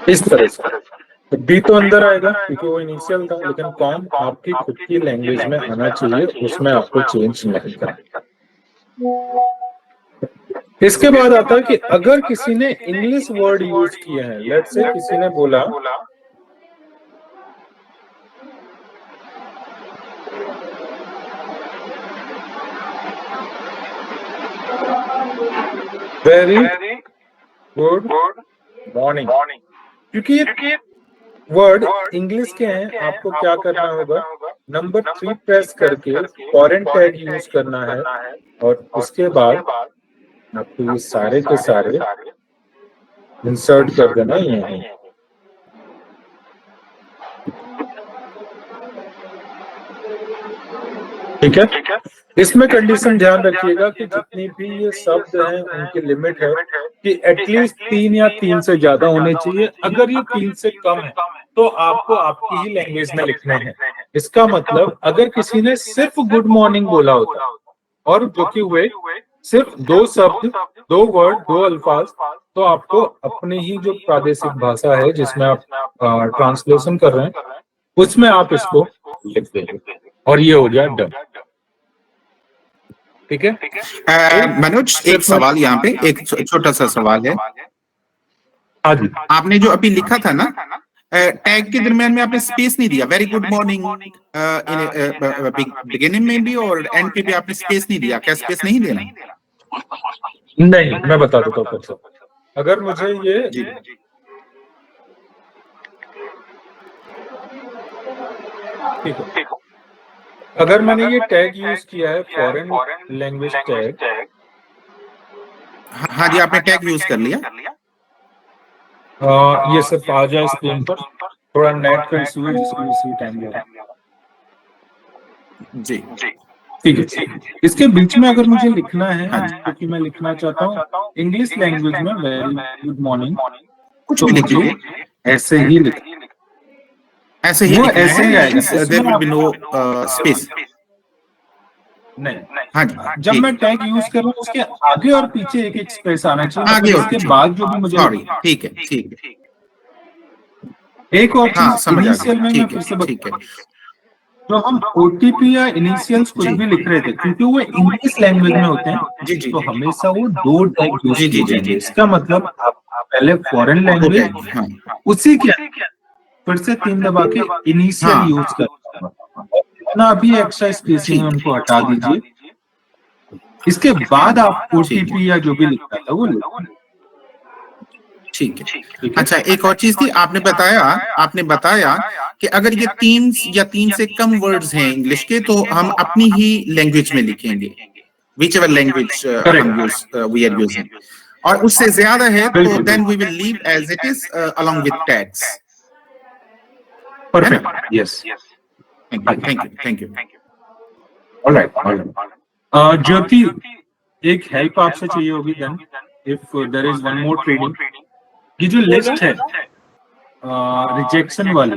इस तरह से बी तो अंदर आएगा क्योंकि वो इनिशियल था, लेकिन कॉम आपकी खुद की लैंग्वेज में आना चाहिए, उसमें आपको चेंज नहीं करना। इसके बाद आता है कि अगर किसी ने इंग्लिश वर्ड यूज किए हैं, लेट्स से किसी ने बोला वेरी गुड मॉर्निंग, क्योंकि ये वर्ड इंग्लिश के हैं, आपको क्या करना होगा, नंबर 3 प्रेस करके फॉरेन टैग यूज करना है और उसके बाद आपको ये सारे के सारे इंसर्ट कर देना यहीं। ठीक है, इसमें कंडीशन ध्यान रखिएगा कि जितनी भी ये शब्द हैं उनकी लिमिट है कि एटलीस्ट 3 या 3 से ज्यादा होने चाहिए। अगर ये 3 से कम है तो आपको आपकी ही लैंग्वेज में लिखने हैं। इसका मतलब अगर किसी ने सिर्फ गुड मॉर्निंग बोला होता और जो कि हुए सिर्फ 2 शब्द, 2 वर्ड, 2 अल्फाज, तो आपको अपनी ही जो प्रादेशिक भाषा है जिसमें आप ट्रांसलेशन कर रहे हैं उसमें आप इसको लिख देंगे और ये हो गया डन। ठीक है मनोज, एक सवाल यहाँ पे, एक छोटा सा सवाल है। हाँ जी, आपने जो अभी लिखा था ना, टैग के दरमियान में आपने स्पेस नहीं दिया, वेरी गुड मॉर्निंग बिगिनिंग में भी और एंड पे भी आपने स्पेस नहीं दिया, क्या स्पेस नहीं देना? नहीं, मैं बता देता हूँ फिर। अगर मुझे ये ठीक है, अगर मैंने ये टैग यूज किया है फॉरेन लैंग्वेज टैग, हाँ जी, आपने टैग यूज कर लिया। ये सिर्फ आ जाए स्क्रीन पर, थोड़ा नेट का इशू है जिसकी टाइम लगा। जी ठीक है। इसके बीच में अगर मुझे लिखना है, हाँ जी, क्योंकि मैं लिखना चाहता हूँ इंग्लिश लैंग्वेज में वेरी गुड मॉर्निंग, कुछ तो भी लिख मुझे लीजिए, ऐसे ही लिख, ऐसे ही वो लिखना ऐसे ही है, आएगा। There will be no space. नहीं, हाँ जी, जब ठीक, मैं टैग यूज करूँ उसके आगे और पीछे एक एक स्पेस आना चाहिए, आगे मतलब और इसके पीछे, बाद जो भी मुझे सॉरी, लिखना है। ठीक है, ठीक है, एक और हाँ चीज समझ आ इनिशियल गया, में मैं ठीक फिर से है, ठीक है, जो हम ओटीपी या इनिशियल्स कुछ जी भी लिख रहे थे, क्योंकि वो इंग्लिश लैंग्वेज में होते हैं, जी जी तो हमेशा वो 2 टैग यूज जी जी किए जी जाएंगे। जी, इसका मतलब आप पहले फॉरेन दो लैंग्वेज, टैग, हाँ उसी के फिर से 3 दबा के इनिशियल हाँ, यूज करना, इतना भी एक्स्ट्रा स्पेसिंग है ठीक, उनको हटा दीजिए। इसके बाद आप ठीक है, ओटीपी या जो भी लिखना था वो लिखना, ठीक है। ठीक है। अच्छा, एक और चीज थी, आपने बताया कि अगर ये 3 से कम वर्ड्स हैं इंग्लिश के, तो हम अपनी ही लैंग्वेज में लिखेंगे, whichever language we are using, और उससे ज्यादा है तो बिल्कुल then we will leave as it is along with tags, है ना? Perfect, yes. Thank you, thank you, thank you. Alright, Jyoti, एक हेल्प आपसे चाहिए होगी then, if there is one more training. ये जो लिस्ट है रिजेक्शन वाली,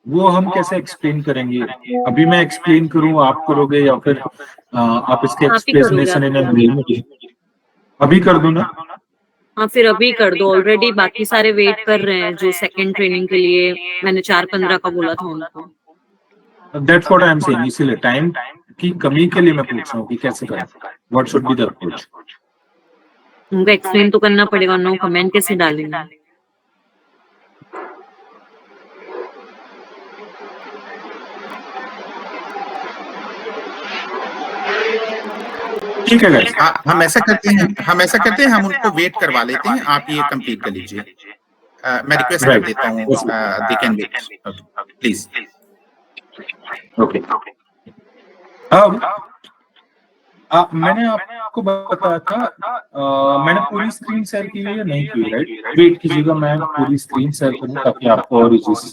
वो हम कैसे एक्सप्लेन करेंगे? अभी मैं एक्सप्लेन करूं, आप करोगे, या फिर आप इसके आप ही करोगे, एक्सप्लेनेशन आप ही इन्हें करोगे। मेल में अभी कर दूं ना? हाँ, फिर अभी कर दो, ऑलरेडी बाकी सारे वेट कर रहे हैं जो सेकंड ट्रेनिंग के लिए मैंने 4:15 का बोला था उनको। That's what I am saying, इसीलिए टाइम की कमी के लिए मैं पूछ रहा हूँ कि कैसे करें, what should be the approach. उनको एक्सप्लेन तो करना पड़ेगा, नो कमेंट कैसे डालेंगे? ठीक है guys। हम ऐसा करते हैं, हम उनको वेट करवा लेते हैं, आप ये कंप्लीट कर लीजिए। मैं रिक्वेस्ट कर देता हूँ, they can wait, please. Okay, अब मैंने आपको बताया था, मैंने पूरी स्क्रीन शेयर की है या नहीं की, राइट? वेट कीजिएगा, मैं पूरी स्क्रीन शेयर करूं ताकि आपको और इजी से।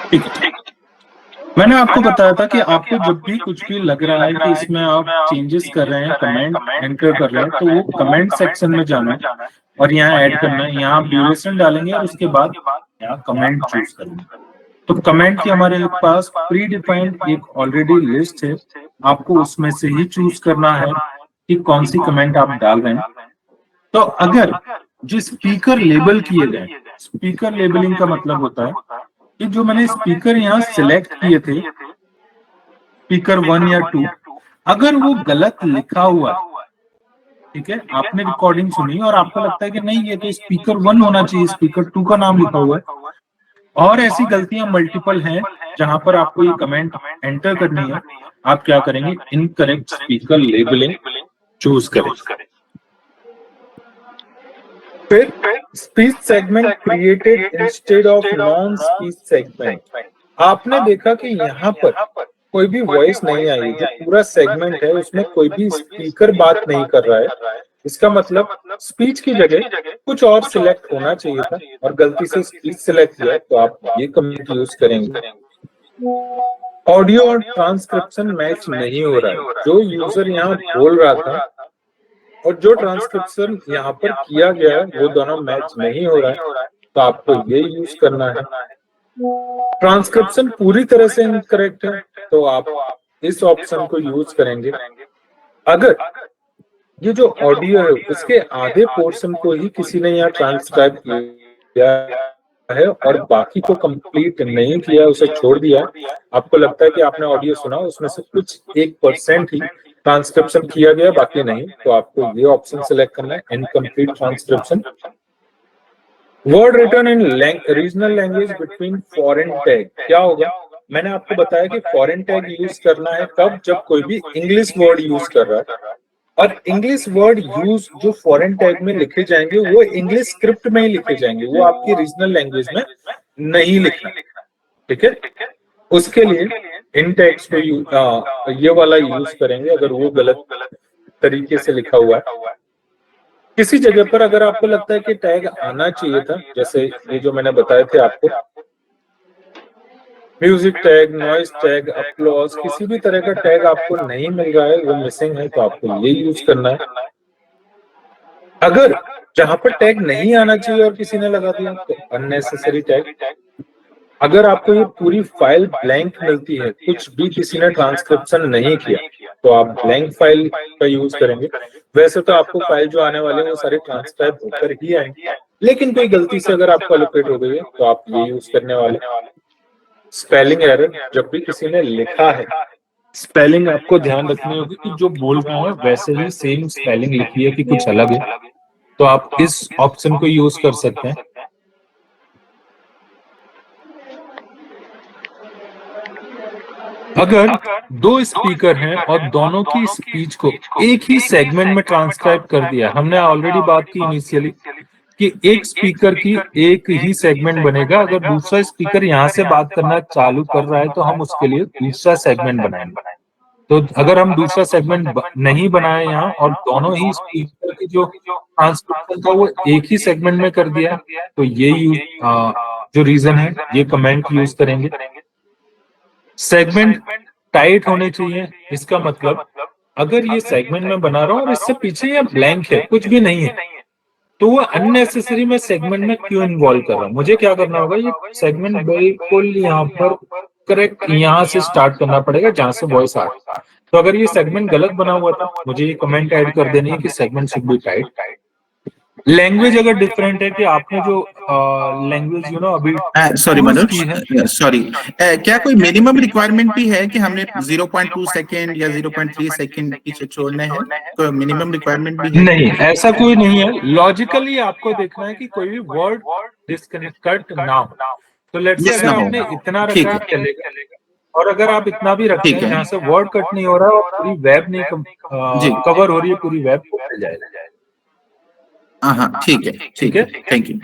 ठीक है। मैंने आपको बताया था कि आपको जब भी कुछ भी लग रहा है कि इसमें आप चेंजेस कर रहे हैं, कमेंट एंटर कर रहे हैं, तो वो कमेंट सेक्शन में जाना है और यहाँ ऐड करना है। यहाँ आप ड्यूरेशन डालेंगे और उसके बाद यहाँ कमेंट चूज करेंगे। तो कमेंट की हमारे पास प्री डिफाइंड एक ऑलरेडी लिस्ट है, आपको उसमें से ही चूज करना है कि कौन सी कमेंट आप डाल रहे हैं। तो अगर जो स्पीकर लेबल किए गए, स्पीकर लेबलिंग का मतलब होता है कि जो मैंने स्पीकर यहाँ सिलेक्ट किए थे, स्पीकर 1 या 2, अगर वो गलत लिखा हुआ है, ठीक है, आपने रिकॉर्डिंग सुनी और आपको लगता है कि नहीं ये तो स्पीकर 1 होना चाहिए, स्पीकर 2 का नाम लिखा हुआ है, और ऐसी गलतियां मल्टीपल हैं जहां पर आपको ये कमेंट एंटर करनी है, आप क्या करेंगे? इनकरेक्ट स्पीकर लेबलिंग चूज करें। फिर speech segment created instead of non speech segment. आपने देखा कि यहाँ पर कोई भी वॉइस नहीं आई, जो पूरा सेगमेंट है उसमें कोई भी स्पीकर बात नहीं कर रहा है। इसका मतलब स्पीच की जगह कुछ और सिलेक्ट होना चाहिए था और गलती से स्पीच सिलेक्ट किया, तो आप ये कमेंट यूज करेंगे। ऑडियो और ट्रांसक्रिप्शन मैच नहीं हो रहा है, जो यूजर यहाँ बोल रहा था और जो ट्रांसक्रिप्शन यहाँ पर किया गया है वो दोनों मैच नहीं हो रहा है, तो आपको ये यूज करना है। ट्रांसक्रिप्शन पूरी तरह से इनकरेक्ट है, तो आप इस ऑप्शन को यूज करेंगे। अगर ये जो ऑडियो है उसके आधे पोर्शन को ही किसी ने यहाँ ट्रांसक्राइब किया है और बाकी को कंप्लीट नहीं किया, उसे छोड़ दिया, आपको लगता है कि आपने ऑडियो सुना उसमें से कुछ 1% ही ट्रांसक्रिप्शन किया गया, बाकी नहीं, तो आपको ये ऑप्शन सिलेक्ट करना है, incomplete transcription. Word return in regional language between foreign tag. क्या होगा? मैंने आपको बताया कि फॉरेन टैग यूज करना है कब? जब कोई भी इंग्लिश वर्ड यूज कर रहा है, और इंग्लिश वर्ड यूज जो फॉरेन टैग में लिखे जाएंगे वो इंग्लिश स्क्रिप्ट में ही लिखे जाएंगे, वो आपकी रीजनल लैंग्वेज में नहीं लिखना, ठीक है? उसके लिए इन टैग्स को ये वाला यूज करेंगे अगर वो गलत तरीके से लिखा हुआ है। किसी जगह पर अगर आपको लगता है कि टैग आना चाहिए था, जैसे ये जो मैंने बताए थे आपको, music tag, noise tag, applause, किसी भी तरह का टैग आपको नहीं मिल रहा है, वो मिसिंग है, तो आपको ये यूज करना है। अगर जहां पर टैग नहीं आना चाहिए और किसी ने लगा दिया तो अननेसेसरी टैग। अगर आपको ये पूरी फाइल ब्लैंक मिलती है, कुछ भी किसी ने ट्रांसक्रिप्शन नहीं किया, तो आप ब्लैंक फाइल का यूज करेंगे। वैसे तो आपको फाइल जो आने वाले हैं वो सारे ट्रांसक्राइब होकर ही आएंगे, लेकिन कोई गलती से अगर आपको एलोकेट हो गई है तो आप ये यूज करने वाले। स्पेलिंग एरर, जब भी किसी ने लिखा है, स्पेलिंग आपको ध्यान रखनी होगी कि जो बोल रहा है वैसे ही सेम स्पेलिंग लिखी है कि कुछ अलग है, तो आप इस ऑप्शन को यूज कर सकते हैं। अगर दो स्पीकर हैं और दोनों की स्पीच को एक ही सेगमेंट में ट्रांसक्राइब कर दिया, हमने ऑलरेडी बात की इनिशियली कि एक स्पीकर की एक ही सेगमेंट बनेगा। अगर दूसरा स्पीकर यहाँ से बात करना चालू कर रहा है तो हम उसके लिए दूसरा सेगमेंट बनाएंगे। तो अगर हम दूसरा सेगमेंट नहीं बनाए यहाँ और दोनों ही स्पीकर की जो ट्रांसक्रिप्शन था वो एक ही सेगमेंट में कर दिया, तो ये जो रीजन है ये कमेंट यूज करेंगे। सेगमेंट टाइट होने चाहिए, इसका मतलब अगर ये सेगमेंट में बना रहा हूं और इससे पीछे ये ब्लैंक है, कुछ भी नहीं है, तो वो अननेसेसरी मैं सेगमेंट में क्यों इन्वॉल्व कर रहा हूँ। मुझे क्या करना होगा, ये सेगमेंट बिल्कुल यहाँ पर करेक्ट यहाँ से स्टार्ट करना पड़ेगा जहां से वॉइस आ रही है। तो अगर ये सेगमेंट गलत बना हुआ था, मुझे ये कमेंट ऐड कर देनी है कि segment should be tight. Language अगर डिफरेंट है कि आपने जो लैंग्वेज अभी सॉरी मनोज, सॉरी, क्या कोई मिनिमम रिक्वायरमेंट भी है कि हमने 0.2 सेकंड या 0.3 सेकंड पीछे छोड़ने हैं? कोई मिनिमम रिक्वायरमेंट भी है? नहीं, ऐसा कोई नहीं है। लॉजिकली आपको देखना है कि कोई भी वर्ड डिस्कनेक्ट कट ना हो। तो लेट्स से अगर आपने इतना रखा है चलेगा, और अगर आप इतना भी रखते हैं जहाँ से वर्ड कट नहीं हो रहा है और पूरी वेब नहीं कवर हो रही है, पूरी वेब को मिल जाएगा। हाँ, ठीक है, ठीक है, थैंक यू।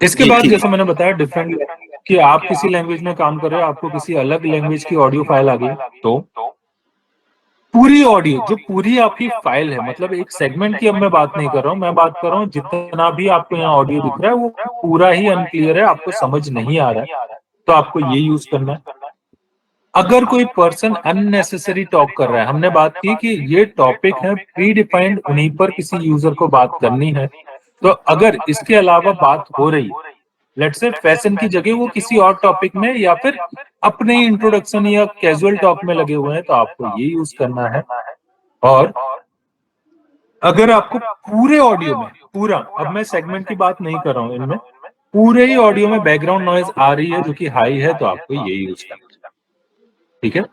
इसके बाद जैसे मैंने बताया डिफरेंट कि आप किसी लैंग्वेज में काम कर रहे हो, आपको किसी अलग लैंग्वेज की ऑडियो फाइल आ गई, तो पूरी ऑडियो जो पूरी आपकी फाइल है, मतलब एक सेगमेंट की अब मैं बात नहीं कर रहा हूँ, मैं बात कर रहा हूँ जितना भी आपको यहाँ ऑडियो दिख रहा है वो पूरा ही अनक्लियर है, आपको समझ नहीं आ रहा है, तो आपको ये यूज करना है। अगर कोई पर्सन अननेसेसरी टॉक कर रहा है, हमने बात की कि ये टॉपिक है प्री डिफाइंड, उन्हीं पर किसी यूजर को बात करनी है, तो अगर इसके अलावा बात हो रही, लेट्स से फैशन की जगह वो किसी और टॉपिक में या फिर अपने इंट्रोडक्शन या कैजुअल टॉक में लगे हुए हैं, तो आपको ये यूज करना है। और अगर आपको पूरे ऑडियो में पूरा, अब मैं सेगमेंट की बात नहीं कर रहा हूं, इनमें पूरे ही ऑडियो में बैकग्राउंड नॉइज आ रही है जो कि हाई है, तो आपको ये यूज करना है। ठीक है,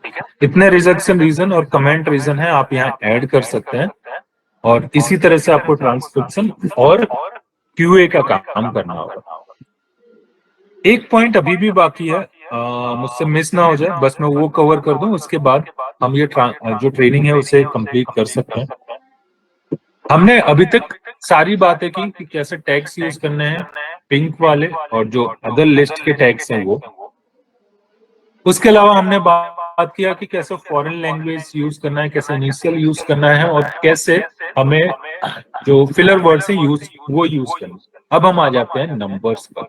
इतने रिजेक्शन रीजन और कमेंट रीजन है, आप यहाँ ऐड कर सकते हैं। और इसी तरह से आपको ट्रांसक्रिप्शन और क्यूए का काम करना होगा। एक पॉइंट अभी भी बाकी है, मुझसे मिस ना हो जाए, बस मैं वो कवर कर दूं, उसके बाद हम ये जो ट्रेनिंग है उसे कंप्लीट कर सकते हैं। हमने अभी तक सारी बातें की कि कैसे टैग्स यूज करने हैं, पिंक वाले और जो अदर लिस्ट के टैग्स हैं वो। उसके अलावा हमने बात किया कि कैसे फॉरेन लैंग्वेज यूज करना है, कैसे इनिशियल यूज करना है और कैसे हमें जो फिलर वर्ड से यूज करना है। अब हम आ जाते हैं नंबर्स पर।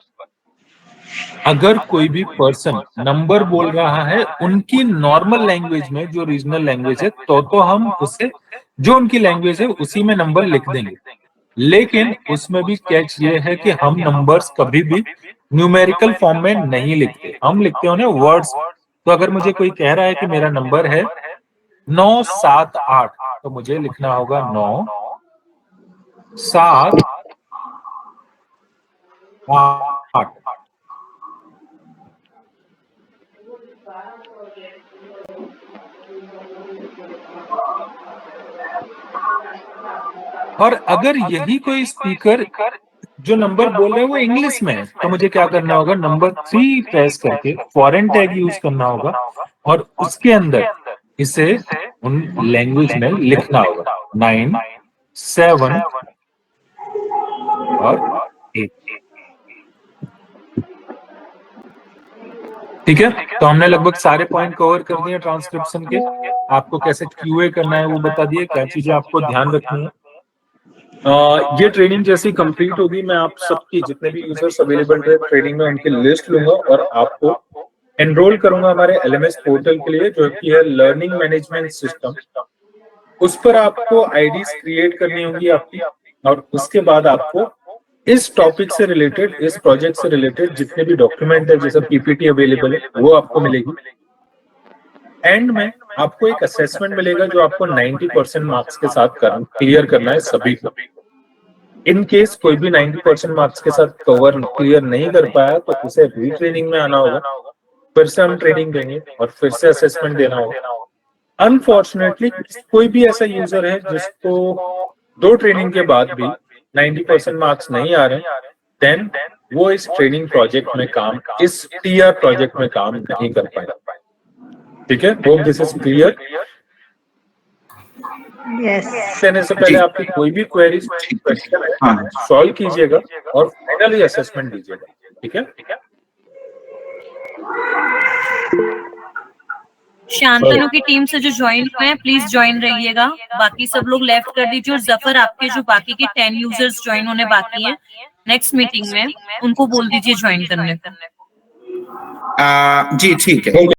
अगर कोई भी पर्सन नंबर बोल रहा है उनकी नॉर्मल लैंग्वेज में, जो रीजनल लैंग्वेज है, तो हम उसे जो उनकी लैंग्वेज है उसी में नंबर लिख देंगे। लेकिन उसमें भी कैच ये है कि हम नंबर्स कभी भी न्यूमेरिकल फॉर्म में नहीं लिखते, हम लिखते हैं उन्हें वर्ड्स। तो अगर मुझे कोई कह रहा है कि मेरा नंबर है 978, तो मुझे लिखना होगा 9 7 8। और अगर यही कोई स्पीकर जो नंबर बोल रहे हैं वो इंग्लिश में है, तो मुझे क्या करना होगा, नंबर 3 प्रेस करके फॉरेन टैग यूज करना होगा और उसके अंदर इसे उन लैंग्वेज में लिखना होगा, 9 7 और 8। ठीक है, तो हमने लगभग सारे पॉइंट कवर कर दिए ट्रांसक्रिप्शन के। आपको कैसे क्यूए करना है वो बता दिए, क्या चीजें आपको ध्यान रखनी है। ये ट्रेनिंग जैसी कंप्लीट होगी, मैं आप सबकी जितने भी यूजर्स अवेलेबल रहे ट्रेनिंग में उनकी लिस्ट लूंगा और आपको एनरोल करूंगा हमारे LMS पोर्टल के लिए, जो कि है लर्निंग मैनेजमेंट सिस्टम। उस पर आपको आईडीज क्रिएट करनी होगी आपकी, और उसके बाद आपको इस टॉपिक से रिलेटेड, इस प्रोजेक्ट से रिलेटेड जितने भी डॉक्यूमेंट है, जैसे पीपीटी अवेलेबल है, वो आपको मिलेगी। एंड में आपको एक असेसमेंट मिलेगा जो आपको 90% मार्क्स के साथ क्लियर करना है सभी को। इन केस कोई भी 90% मार्क्स के साथ क्लियर नहीं कर पाया तो उसे रीट्रेनिंग में आना होगा, फिर से हम ट्रेनिंग देंगे और फिर से असेसमेंट देना होगा। अनफॉर्चुनेटली कोई भी ऐसा यूजर है जिसको 2 ट्रेनिंग के बाद भी 90% मार्क्स नहीं आ रहे, देन वो इस ट्रेनिंग प्रोजेक्ट में काम, इस TR प्रोजेक्ट में काम नहीं कर पाएगा। ठीक है, होप दिस इज क्लियर। देने से पहले आपकी कोई भी क्वेरीज क्वेश्चन है सॉल्व कीजिएगा और फाइनली असेसमेंट दीजिएगा। ठीक है, शांतनु की टीम से जो ज्वाइन हुए हैं प्लीज ज्वाइन रहिएगा, बाकी सब लोग लेफ्ट कर दीजिए। और जफर, आपके जो बाकी के 10 यूजर्स ज्वाइन होने बाकी हैं नेक्स्ट मीटिंग में, उनको बोल दीजिए ज्वाइन करने को। जी ठीक है।